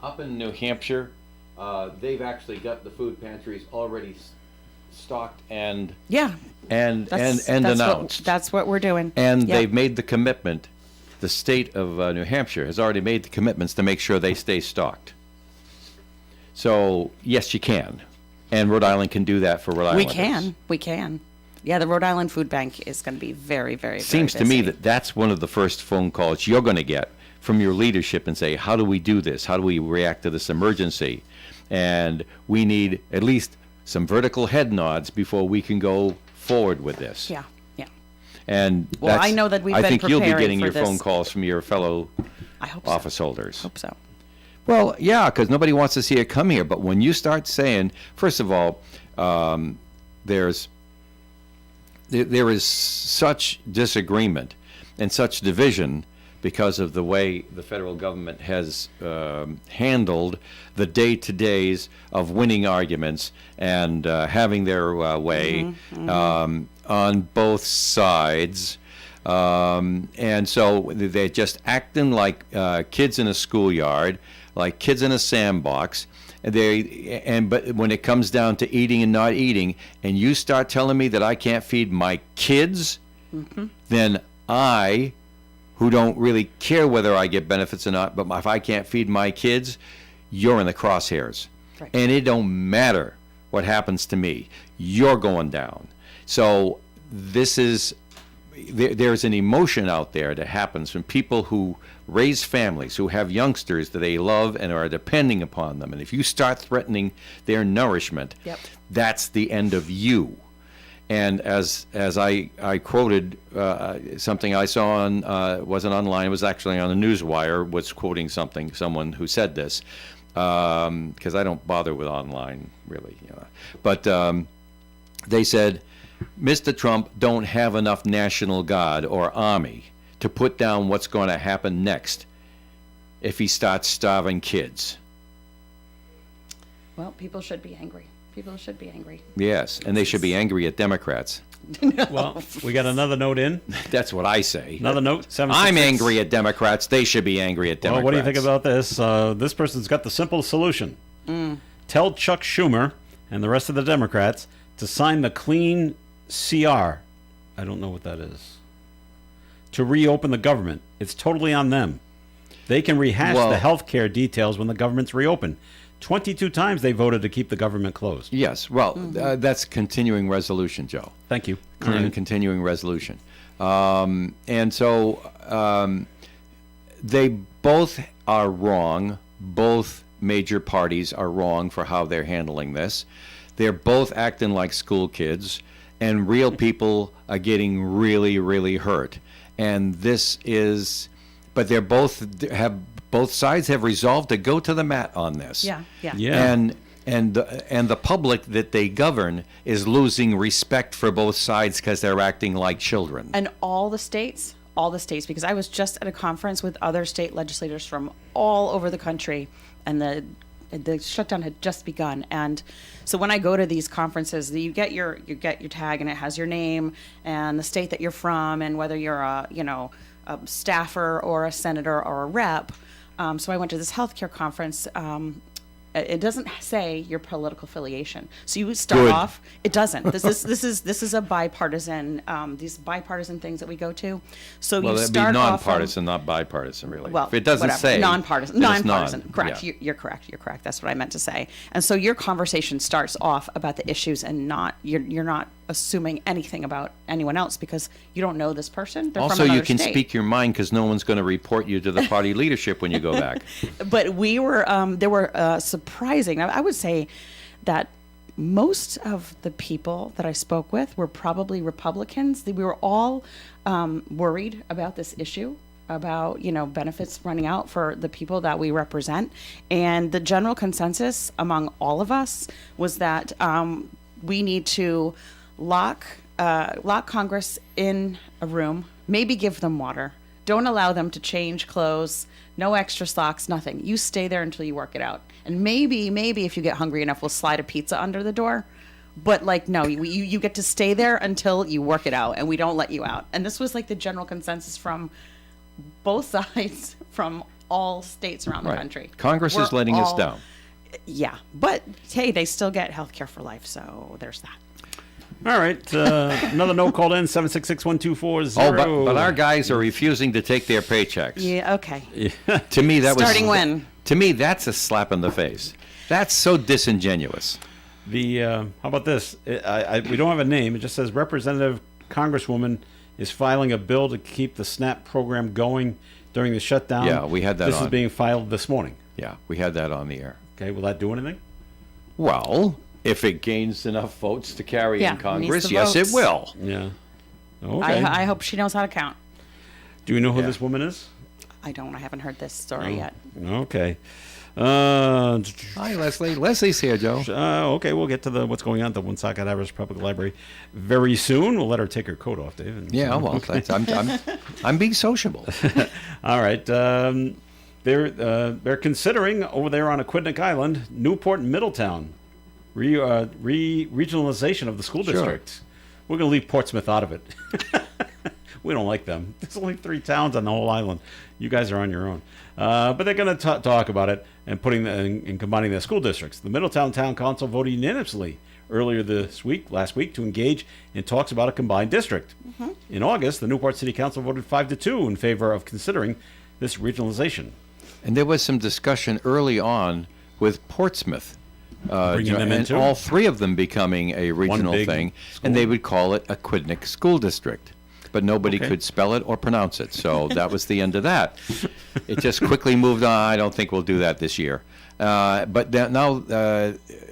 Up in New Hampshire, they've actually got the food pantries already stocked and Yeah. announced. That's what we're doing. And Yep. they've made the commitment. The state of New Hampshire has already made the commitments to make sure they stay stocked. So yes, you can, and Rhode Island can do that for Rhode We Islanders. can. We can. Yeah, the Rhode Island Food Bank is going to be very, very, Seems very to me busy. that's one of the first phone calls you're going to get from your leadership and say, how do we do this? How do we react to this emergency? And we need at least some vertical head nods before we can go forward with this. Yeah, yeah. And Well, I know that we've I been think you'll be preparing getting for your phone this. calls from your fellow I hope so. office holders. Hope so. Well, yeah, because nobody wants to see it come here. But when you start saying, first of all, there is such disagreement and such division because of the way the federal government has handled the day-to-days of winning arguments and having their way on both sides. And so they're just acting like kids in a schoolyard, like kids in a sandbox. But when it comes down to eating and not eating, and you start telling me that I can't feed my kids, then I, who don't really care whether I get benefits or not, but if I can't feed my kids, you're in the crosshairs. Right. And it don't matter what happens to me. You're going down. So there's an emotion out there that happens from people who raise families, who have youngsters that they love and are depending upon them. And if you start threatening their nourishment, Yep. that's the end of you. And as I quoted something I saw on, wasn't online, it was actually on the newswire, was quoting someone who said this, because I don't bother with online, really. But they said, Mr. Trump don't have enough National Guard or Army to put down what's going to happen next if he starts starving kids. Well, people should be angry. People should be angry. Yes, and they should be angry at Democrats. Well, we got another note in. That's what I say. Another note. I'm angry at Democrats. They should be angry at Democrats. Well, what do you think about this? This person's got the simple solution. Tell Chuck Schumer and the rest of the Democrats to sign the Clean CR. I don't know what that is. to reopen the government. It's totally on them. They can rehash Well- the health care details when the government's reopened. 22 times they voted to keep the government closed. Yes. Well, that's continuing resolution, Joe. Thank you. Continuing resolution. And so they both are wrong. Both major parties are wrong for how they're handling this. They're both acting like school kids, and real people are getting really, really hurt. And this is, but both sides have resolved to go to the mat on this. Yeah. Yeah. And the public that they govern is losing respect for both sides because they're acting like children. And all the states, because I was just at a conference with other state legislators from all over the country, and the shutdown had just begun. And so when I go to these conferences, you get your tag, and it has your name and the state that you're from, and whether you're a staffer or a senator or a rep. So I went to this healthcare conference. It doesn't say your political affiliation. So you start Good. off. It doesn't. This is a bipartisan. These bipartisan things that we go to. So Well, you that'd be start off nonpartisan, not bipartisan, really. well, if it doesn't whatever. say nonpartisan. then it's Nonpartisan. non. Correct. Yeah. You're correct. You're correct. That's what I meant to say. And so your conversation starts off about the issues, and you're not assuming anything about anyone else because you don't know this person. They're Also, from another you can state. speak your mind because no one's going to report you to the party leadership when you go back. But we were there were surprising. I would say that most of the people that I spoke with were probably Republicans. We were all worried about this issue, about benefits running out for the people that we represent, and the general consensus among all of us was that we need to lock Congress in a room, maybe give them water. Don't allow them to change clothes, no extra socks, nothing. You stay there until you work it out. And maybe if you get hungry enough, we'll slide a pizza under the door. But no, you get to stay there until you work it out, and we don't let you out. And this was like the general consensus from both sides, from all states around the Right. country. Congress is We're letting us all- down. Yeah, but hey, they still get health care for life, so there's that. All right. Another note called in, 766-1240. Oh, but our guys are refusing to take their paychecks. Yeah, okay. To me, that was Starting when? To me, that's a slap in the face. That's so disingenuous. How about this? We don't have a name. It just says Representative Congresswoman is filing a bill to keep the SNAP program going during the shutdown. Yeah, we had that This is on. being filed this morning. Yeah, we had that on the air. Okay, will that do anything? Well, if it gains enough votes to carry Yeah, in it Congress, needs the yes, it votes. will. Yeah. Okay. I hope she knows how to count. Do you know who Yeah. this woman is? I don't. I haven't heard this story yet. Okay. Hi, Leslie. Leslie's here, Joe. Okay, we'll get to what's going on at the Woonsocket Irish Public Library very soon. We'll let her take her coat off, Dave. and- Yeah, well, I'm being sociable. All right. They're considering over there on Aquidneck Island, Newport and Middletown, regionalization of the school Sure. district. We're going to leave Portsmouth out of it. We don't like them. There's only 3 towns on the whole island. You guys are on your own. But they're going to talk about it and and combining their school districts. The Middletown Town Council voted unanimously last week, to engage in talks about a combined district. Mm-hmm. In August, the Newport City Council voted 5-2 in favor of considering this regionalization. And there was some discussion early on with Portsmouth. Bringing them and into? all 3 of them becoming a regional big thing, school. and they would call it Aquidneck School District. But nobody Okay. could spell it or pronounce it, so that was the end of that. It just quickly moved on. I don't think we'll do that this year. But now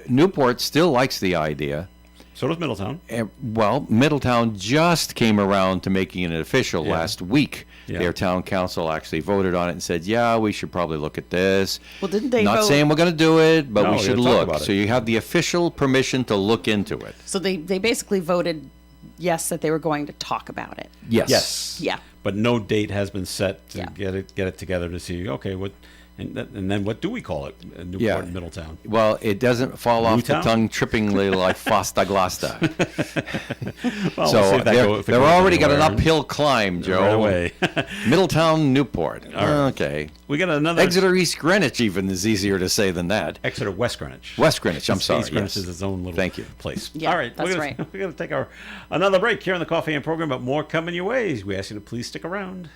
Newport still likes the idea. So does Middletown. Well, Middletown just came around to making it official last week. Yeah. Their town council actually voted on it and said, yeah, we should probably look at this. Well, didn't they Not vote? saying we're going to do it, but No, we we should gotta talk look. about it. So you have the official permission to look into it. So they basically voted yes that they were going to talk about it. Yes. Yes. Yeah. But no date has been set to Yeah. get it together to see, okay, what And then what do we call it? Newport Yeah. and Middletown. Well, it doesn't fall off the Newtown? tongue trippingly like Fosta Glosta. Well, So we'll see if that they're, if it they're goes already got an anywhere. uphill climb, Joe. Right away. Middletown, Newport. All right. Okay. We got another Exeter East Greenwich even is easier to say than that. Exeter West Greenwich. West Greenwich, I'm sorry. East Greenwich yes. is its own little Thank you. place. Yeah, All right, that's we're right. We're going to take another break here on the Coffee and program, but more coming your way. We ask you to please stick around.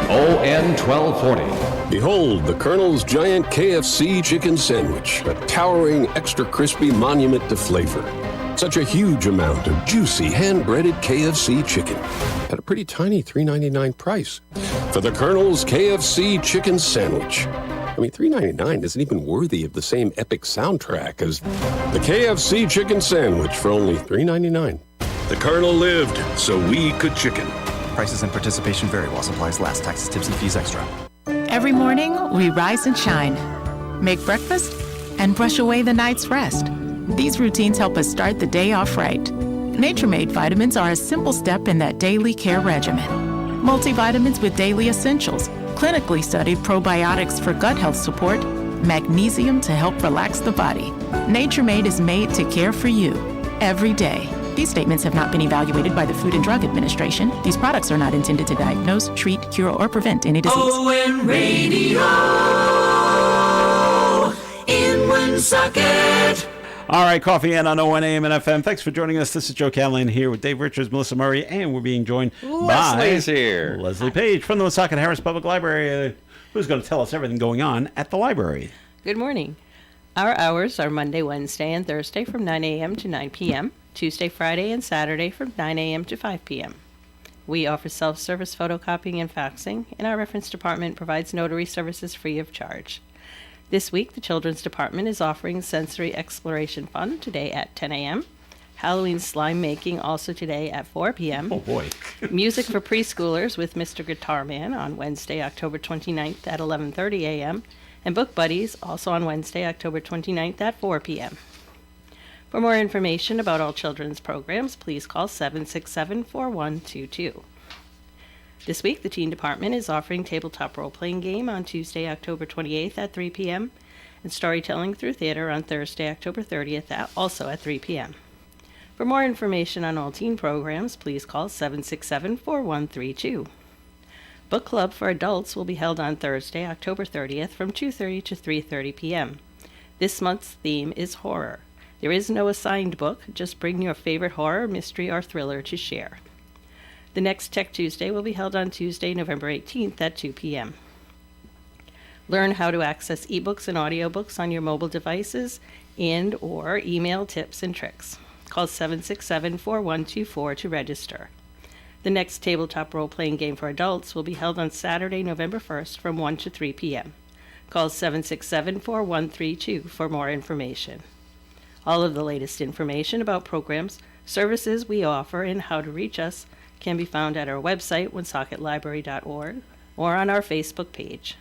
ON 1240. Behold the Colonel's giant KFC chicken sandwich, a towering, extra crispy monument to flavor. Such a huge amount of juicy, hand-breaded KFC chicken at a pretty tiny $3.99 price. For the Colonel's KFC chicken sandwich. I mean, $3.99 isn't even worthy of the same epic soundtrack as the KFC chicken sandwich for only $3.99. The Colonel lived so we could chicken. Prices and participation vary while supplies last. Taxes, tips, and fees extra. Every morning, we rise and shine, make breakfast, and brush away the night's rest. These routines help us start the day off right. Nature-Made vitamins are a simple step in that daily care regimen. Multivitamins with daily essentials, clinically studied probiotics for gut health support, magnesium to help relax the body. Nature-Made is made to care for you every day. These statements have not been evaluated by the Food and Drug Administration. These products are not intended to diagnose, treat, cure, or prevent any disease. ON Radio in Woonsocket. All right, Coffee and on ON AM and FM. Thanks for joining us. This is Joe Callahan here with Dave Richards, Melissa Murray, and we're being joined Leslie's by here. Leslie Page from the Woonsocket Harris Public Library, who's going to tell us everything going on at the library. Good morning. Our hours are Monday, Wednesday, and Thursday from 9 a.m. to 9 p.m., Tuesday, Friday, and Saturday from 9 a.m. to 5 p.m. We offer self-service photocopying and faxing, and our reference department provides notary services free of charge. This week, the Children's Department is offering Sensory Exploration Fun today at 10 a.m., Halloween slime making also today at 4 p.m. Oh, boy. Music for preschoolers with Mr. Guitar Man on Wednesday, October 29th at 11:30 a.m., and Book Buddies also on Wednesday, October 29th at 4 p.m. For more information about all children's programs, please call 767-4122. This week, the Teen Department is offering tabletop role-playing game on Tuesday, October 28th at 3 p.m., and storytelling through theater on Thursday, October 30th, also at 3 p.m. For more information on all teen programs, please call 767-4132. Book Club for Adults will be held on Thursday, October 30th from 2:30 to 3:30 p.m. This month's theme is horror. There is no assigned book, just bring your favorite horror, mystery, or thriller to share. The next Tech Tuesday will be held on Tuesday, November 18th at 2 p.m. Learn how to access ebooks and audiobooks on your mobile devices and or email tips and tricks. Call 767-4124 to register. The next tabletop role-playing game for adults will be held on Saturday, November 1st from 1 to 3 p.m. Call 767-4132 for more information. All of the latest information about programs, services we offer, and how to reach us can be found at our website, woonsocketlibrary.org, or on our Facebook page.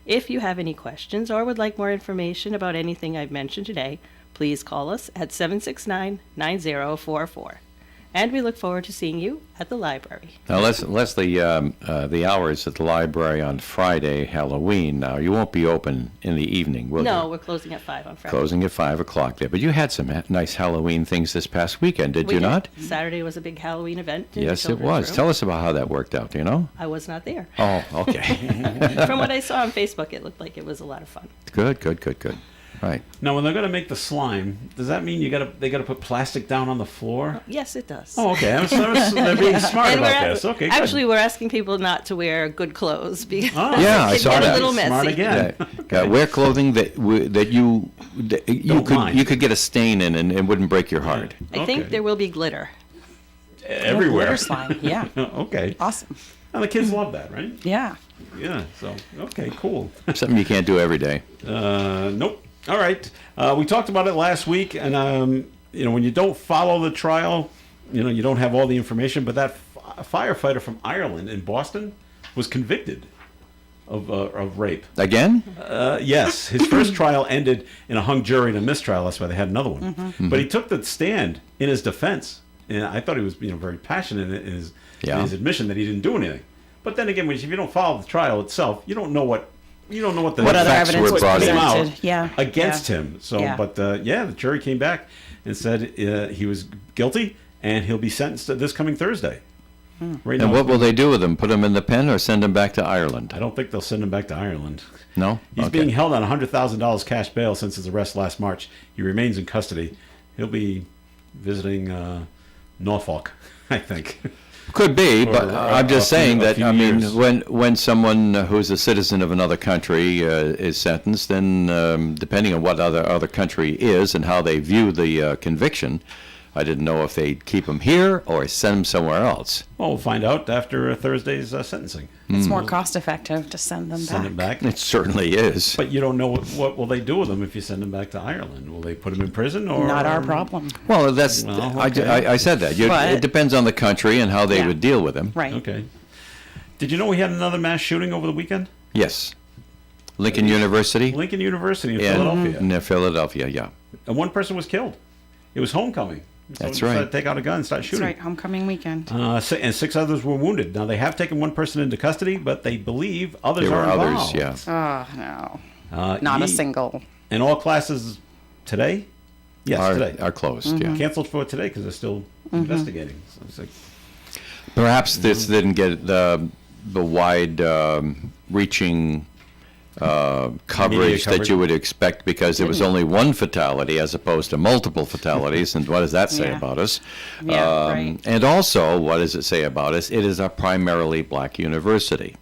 If you have any questions or would like more information about anything I've mentioned today, please call us at 769-9044. And we look forward to seeing you at the library. Now, Leslie, the hours at the library on Friday, Halloween. Now, you won't be open in the evening, will you? No, we're closing at 5 on Friday. Closing at 5 o'clock there. But you had some nice Halloween things this past weekend, did We you did. not? Saturday was a big Halloween event. In Yes, the it was. children's room. Tell us about how that worked out, do you know? I was not there. Oh, okay. From what I saw on Facebook, it looked like it was a lot of fun. Good. Right. Now, when they're going to make the slime, does that mean they got to put plastic down on the floor? Yes, it does. Oh, okay. They're being smart And about we're this. Okay, good. actually, we're asking people not to wear good clothes because Yeah, I it saw get that. a little Smart messy. again. Wear clothing that you Don't mind. could get a stain in and it wouldn't break your heart. I think Okay. there will be glitter. Everywhere. Glitter slime, yeah. Okay. Awesome. And the kids love that, right? Yeah. Yeah. So, okay, cool. Something you can't do every day. Nope. All right. We talked about it last week, and when you don't follow the trial, you don't have all the information. But that firefighter from Ireland in Boston was convicted of rape. Again? Yes. His first trial ended in a hung jury and a mistrial. That's why they had another one. Mm-hmm. But he took the stand in his defense, and I thought he was very passionate in his admission that he didn't do anything. But then again, if you don't follow the trial itself, you don't know what you don't know what the What other facts evidence were was brought in. presented? Yeah. against him. So, Yeah. but yeah, the jury came back and said he was guilty and he'll be sentenced this coming Thursday. Right And now, what will they do with him? Put him in the pen or send him back to Ireland? I don't think they'll send him back to Ireland. No? He's Okay. being held on $100,000 cash bail since his arrest last March. He remains in custody. He'll be visiting Norfolk, I think. Could be, but Or, I'm just a few- saying a that, few I mean, years. when someone who's a citizen of another country is sentenced, then depending on what other country is and how they view the conviction, I didn't know if they'd keep him here or send him somewhere else. Well, we'll find out after Thursday's sentencing. It's more cost effective to send them Send back. him back. It certainly is. But you don't know what will they do with him if you send him back to Ireland. Will they put him in prison or Not our problem. Well, that's Well, I- okay. I said that. But- It depends on the country and how they Yeah. would deal with him. Right. Okay. Did you know we had another mass shooting over the weekend? Yes. Lincoln University Lincoln University in in Philadelphia. near Philadelphia, yeah. And one person was killed. It was homecoming. That's Someone right. decided to take out a gun and start That's shooting. right. Homecoming weekend. And 6 others were wounded. Now, they have taken one person into custody, but they believe others There are were involved. others, yeah. Oh, no. Uh, Not a ye- single. And all classes today? Yes, today. Are closed, yeah. Canceled for today because they're still investigating. So it's like, Perhaps this didn't get the wide reaching coverage that coverage. you would expect because there was only one fatality as opposed to multiple fatalities. And what does that say Yeah. about us? Yeah, right. And also, what does it say about us? It is a primarily black university.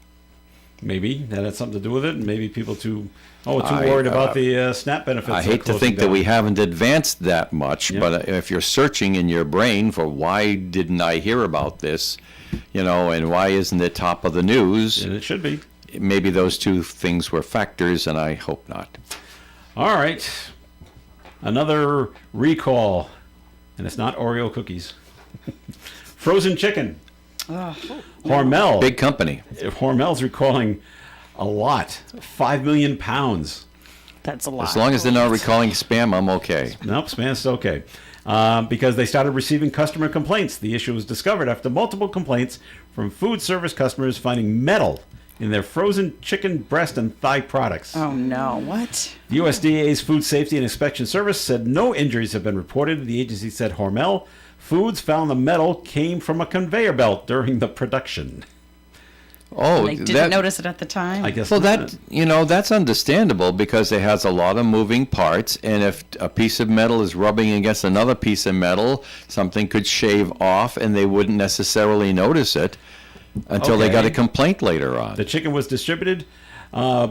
maybe that had something to do with it. And maybe people too I, worried about the SNAP benefits. I that hate to closing think that down. we haven't advanced that much, Yeah. but if you're searching in your brain for why didn't I hear about this, and why isn't it top of the news? And it should be. Maybe those two things were factors, and I hope not. All right. Another recall. And it's not Oreo cookies. Frozen chicken. Hormel. Big company. Hormel's recalling a lot. 5 million pounds. That's a lot. As long as they're not recalling spam, I'm okay. Nope, spam's okay. Because they started receiving customer complaints. The issue was discovered after multiple complaints from food service customers finding metal in their frozen chicken breast and thigh products. Oh, no. What? The USDA's Food Safety and Inspection Service said no injuries have been reported. The agency said Hormel Foods found the metal came from a conveyor belt during the production. Oh, They didn't notice it at the time? I guess Well, not. that's understandable because it has a lot of moving parts, and if a piece of metal is rubbing against another piece of metal, something could shave off, and they wouldn't necessarily notice it until they got a Okay. complaint later on. The chicken was distributed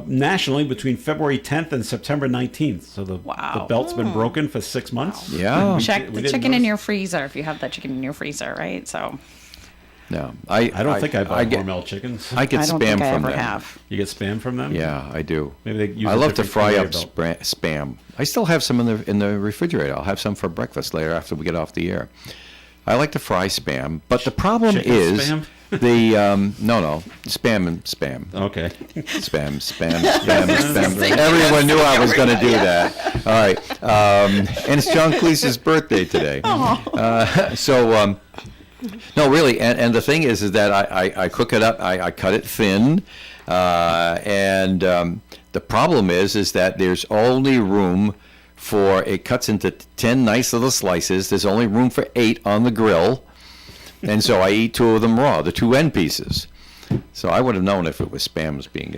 nationally between February 10th and September 19th. So the belt's been broken for 6 months. Yeah. Check We the didn't chicken in notice. your freezer if you have that chicken in your freezer, right? So No, I don't think I buy get, Hormel chickens. I get I don't spam think I from ever them. have. You get spam from them? Yeah, I do. Maybe they use I a love to different fry up conveyor belt. spam. I still have some in the refrigerator. I'll have some for breakfast later after we get off the air. I like to fry spam, but the problem Chicken is spam? the no spam and spam. Okay. Spam. Everyone knew I was going to do that. All right, and it's John Cleese's birthday today. No, really, and the thing is that I cook it up. I cut it thin, and the problem is that there's only room for it cuts into 10 nice little slices. There's only room for 8 on the grill, and so I eat 2 of them raw, the 2 end pieces. So I would have known if it was spam was being,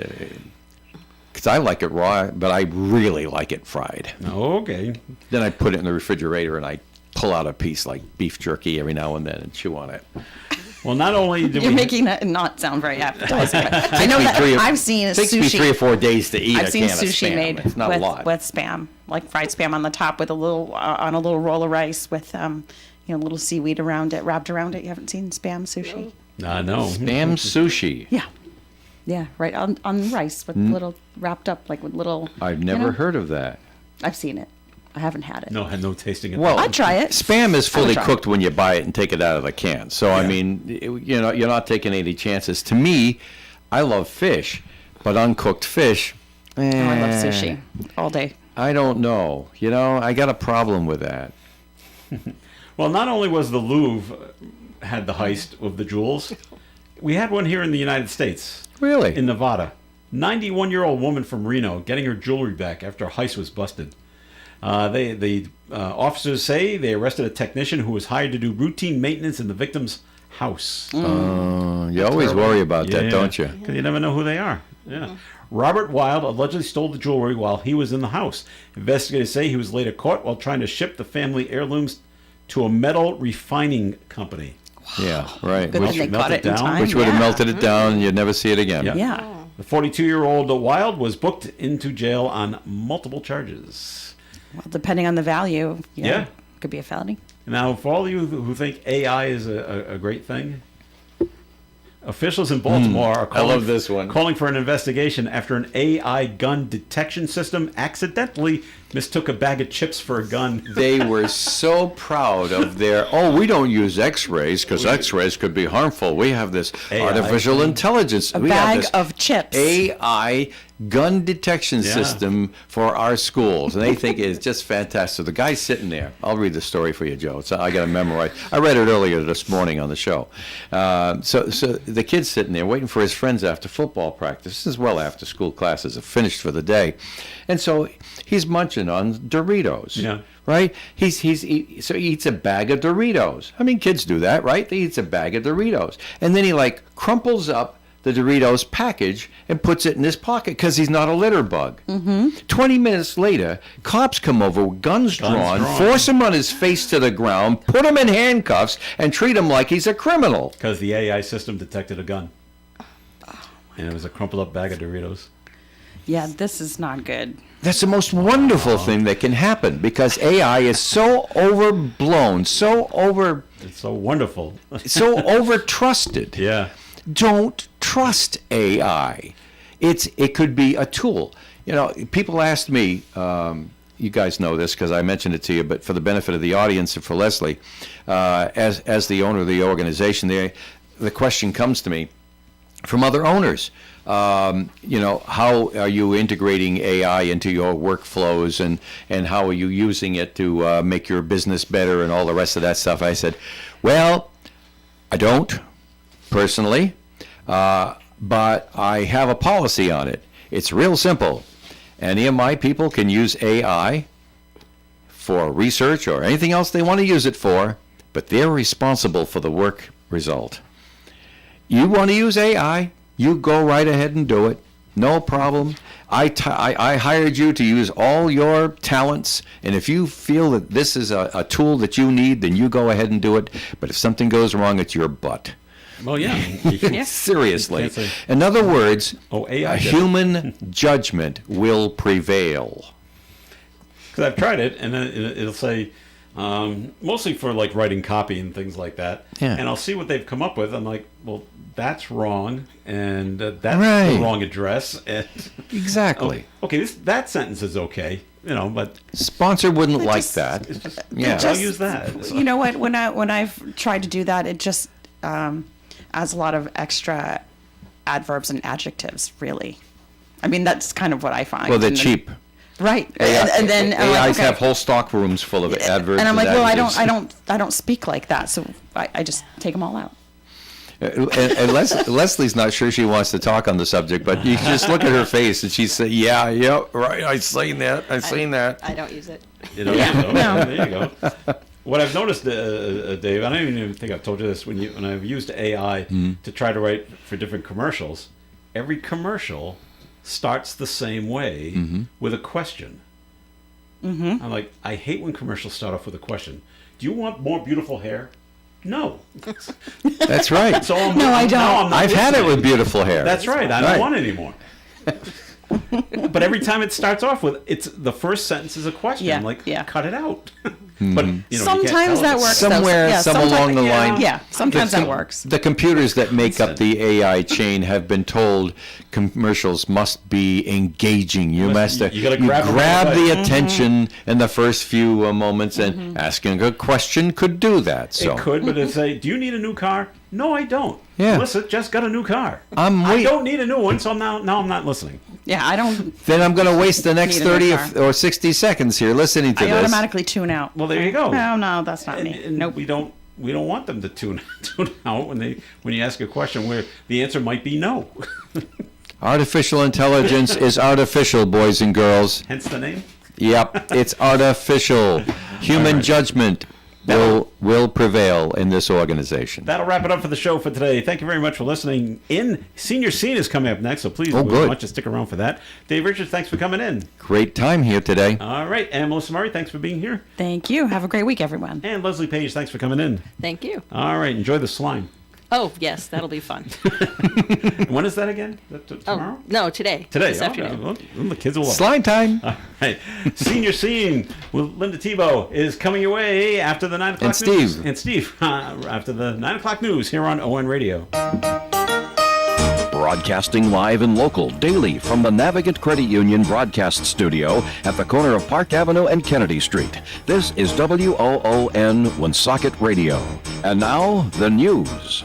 because I like it raw, but I really like it fried. Okay. Then I put it in the refrigerator and I pull out a piece like beef jerky every now and then and chew on it. Well, not only did You're we... making that not sound very appetizing. But I know me that three or- I've seen a Takes me sushi. 3 or 4 days to eat I've a seen can of sushi spam. made It's not with, a lot. with spam, like fried spam on the top with a little on a little roll of rice with little seaweed around it, wrapped around it. You haven't seen spam sushi? No. Spam sushi. Yeah, yeah, right on rice with little wrapped up like with little. I've never heard of that. I've seen it. I haven't had it. No tasting it. Well, I'd try it. Spam is fully try it. cooked when you buy it and take it out of the can. So I mean, you're not taking any chances. To me, I love fish, but uncooked fish. Oh, I love sushi all day. I don't know. I got a problem with that. Well, not only was the Louvre had the heist of the jewels, we had one here in the United States. Really? In Nevada. 91-year-old woman from Reno getting her jewelry back after a heist was busted. The officers say they arrested a technician who was hired to do routine maintenance in the victim's house. You always worry about that, don't you? Because you never know who they are. Yeah. Robert Wild allegedly stole the jewelry while he was in the house. Investigators say he was later caught while trying to ship the family heirlooms to a metal refining company. Yeah, right. Good thing they caught it in time. Which would have melted it down and you'd never see it again. Yeah. The 42-year-old Wild was booked into jail on multiple charges. Well, depending on the value, Yeah. could be a felony. Now, for all of you who think AI is a great thing, officials in Baltimore are I love this one. calling for an investigation after an AI gun detection system accidentally mistook a bag of chips for a gun. They were so proud of their, we don't use x-rays because x-rays could be harmful. We have this AI artificial thing. intelligence. A we bag have this of chips. AI gun detection system for our schools. And they think it's just fantastic. The guy's sitting there. I'll read the story for you, Joe. I got to memorize. I read it earlier this morning on the show. So the kid's sitting there waiting for his friends after football practice. This is well after school classes have finished for the day. And so he's munching on Doritos. Yeah. Right? So he eats a bag of Doritos. I mean, kids do that, right? They eats a bag of Doritos. And then he crumples up the Doritos package and puts it in his pocket because he's not a litter bug. 20 minutes later, cops come over with guns drawn, force him on his face to the ground, put him in handcuffs, and treat him like he's a criminal. Because the AI system detected a gun. And it was a crumpled up bag of Doritos. Yeah, this is not good. That's the most wonderful thing that can happen because AI is so overblown, It's so wonderful. so over-trusted. Yeah. Don't trust AI. It could be a tool. You know, people asked me, you guys know this because I mentioned it to you, but for the benefit of the audience and for Leslie, as the owner of the organization, the question comes to me from other owners. How are you integrating AI into your workflows and how are you using it to make your business better and all the rest of that stuff? I said, well, I don't personally, but I have a policy on it. It's real simple. Any of my people can use AI for research or anything else they want to use it for, but they're responsible for the work result. You want to use AI? You go right ahead and do it. No problem. I hired you to use all your talents, and if you feel that this is a tool that you need, then you go ahead and do it. But if something goes wrong, it's your butt. Well, yeah. Seriously. In other words, AI a human judgment will prevail. Because I've tried it, and then it'll say, mostly for writing copy and things like that. Yeah. And I'll see what they've come up with. I'm like, well, that's wrong, and that's Right. the wrong address. And Exactly. okay, that sentence is okay, but Sponsor wouldn't like just- that. it's just Yeah. I'll use that. You know what? When I've tried to do that, it just adds a lot of extra adverbs and adjectives. Really, I mean that's kind of what I find. Well, they're And then- cheap. right? AI, and then I'm like, AIs okay. have whole stock rooms full of adverbs. And I'm like, well, adjectives. I don't speak like that, so I just take them all out. And Leslie's not sure she wants to talk on the subject, but you just look at her face and she said, yeah, right, I've seen that. I don't use it. There you go. What I've noticed, Dave, I don't even think I've told you this, when I've used AI to try to write for different commercials, every commercial starts the same way with a question. I'm like, I hate when commercials start off with a question. Do you want more beautiful hair? No. That's right. So No, I don't. now I'm not I've had it listening. with beautiful hair. That's right. I Right. don't want it anymore. But every time it starts off with, it's the first sentence is a question. Yeah, I'm like, yeah. cut it out. But you can't Sometimes tell that us. works. Somewhere, though. some along the line. Yeah, sometimes that works. The computers that make up the AI chain have been told commercials must be engaging. You must you gotta grab them grab right the away. attention in the first few moments, and asking a question could do that. So It could, but it'd say, do you need a new car? No, I don't. Yeah. Melissa just got a new car. I wait- don't need a new one, so now I'm not listening. Yeah, I don't. Then I'm going to waste the next Need a new 30 or 60 seconds here listening to I this. automatically tune out. Well, there you go. No, that's not me. And Nope. we don't want them to tune out when you ask a question where the answer might be no. Artificial intelligence is artificial, boys and girls. Hence the name? Yep, it's artificial. Human judgment will prevail in this organization. That'll wrap it up for the show for today. Thank you very much for listening in. Senior Scene is coming up next, so please, we good. want you to stick around for that. Dave Richards, thanks for coming in. Great time here today. All right, and Melissa Murray, thanks for being here. Thank you. Have a great week, everyone. And Leslie Page, thanks for coming in. Thank you. All right, enjoy the slime. Oh, yes, that'll be fun. When is that again? Tomorrow? Oh, no, today. Today. This afternoon. Well, the kids will love it. Slime time. All right. Senior Scene with Linda Tebow is coming your way after the 9 o'clock And news. Steve. And Steve. After the 9 o'clock news here on ON Radio. Broadcasting live and local daily from the Navigant Credit Union broadcast studio at the corner of Park Avenue and Kennedy Street. This is WOON Woonsocket Radio. And now, the news.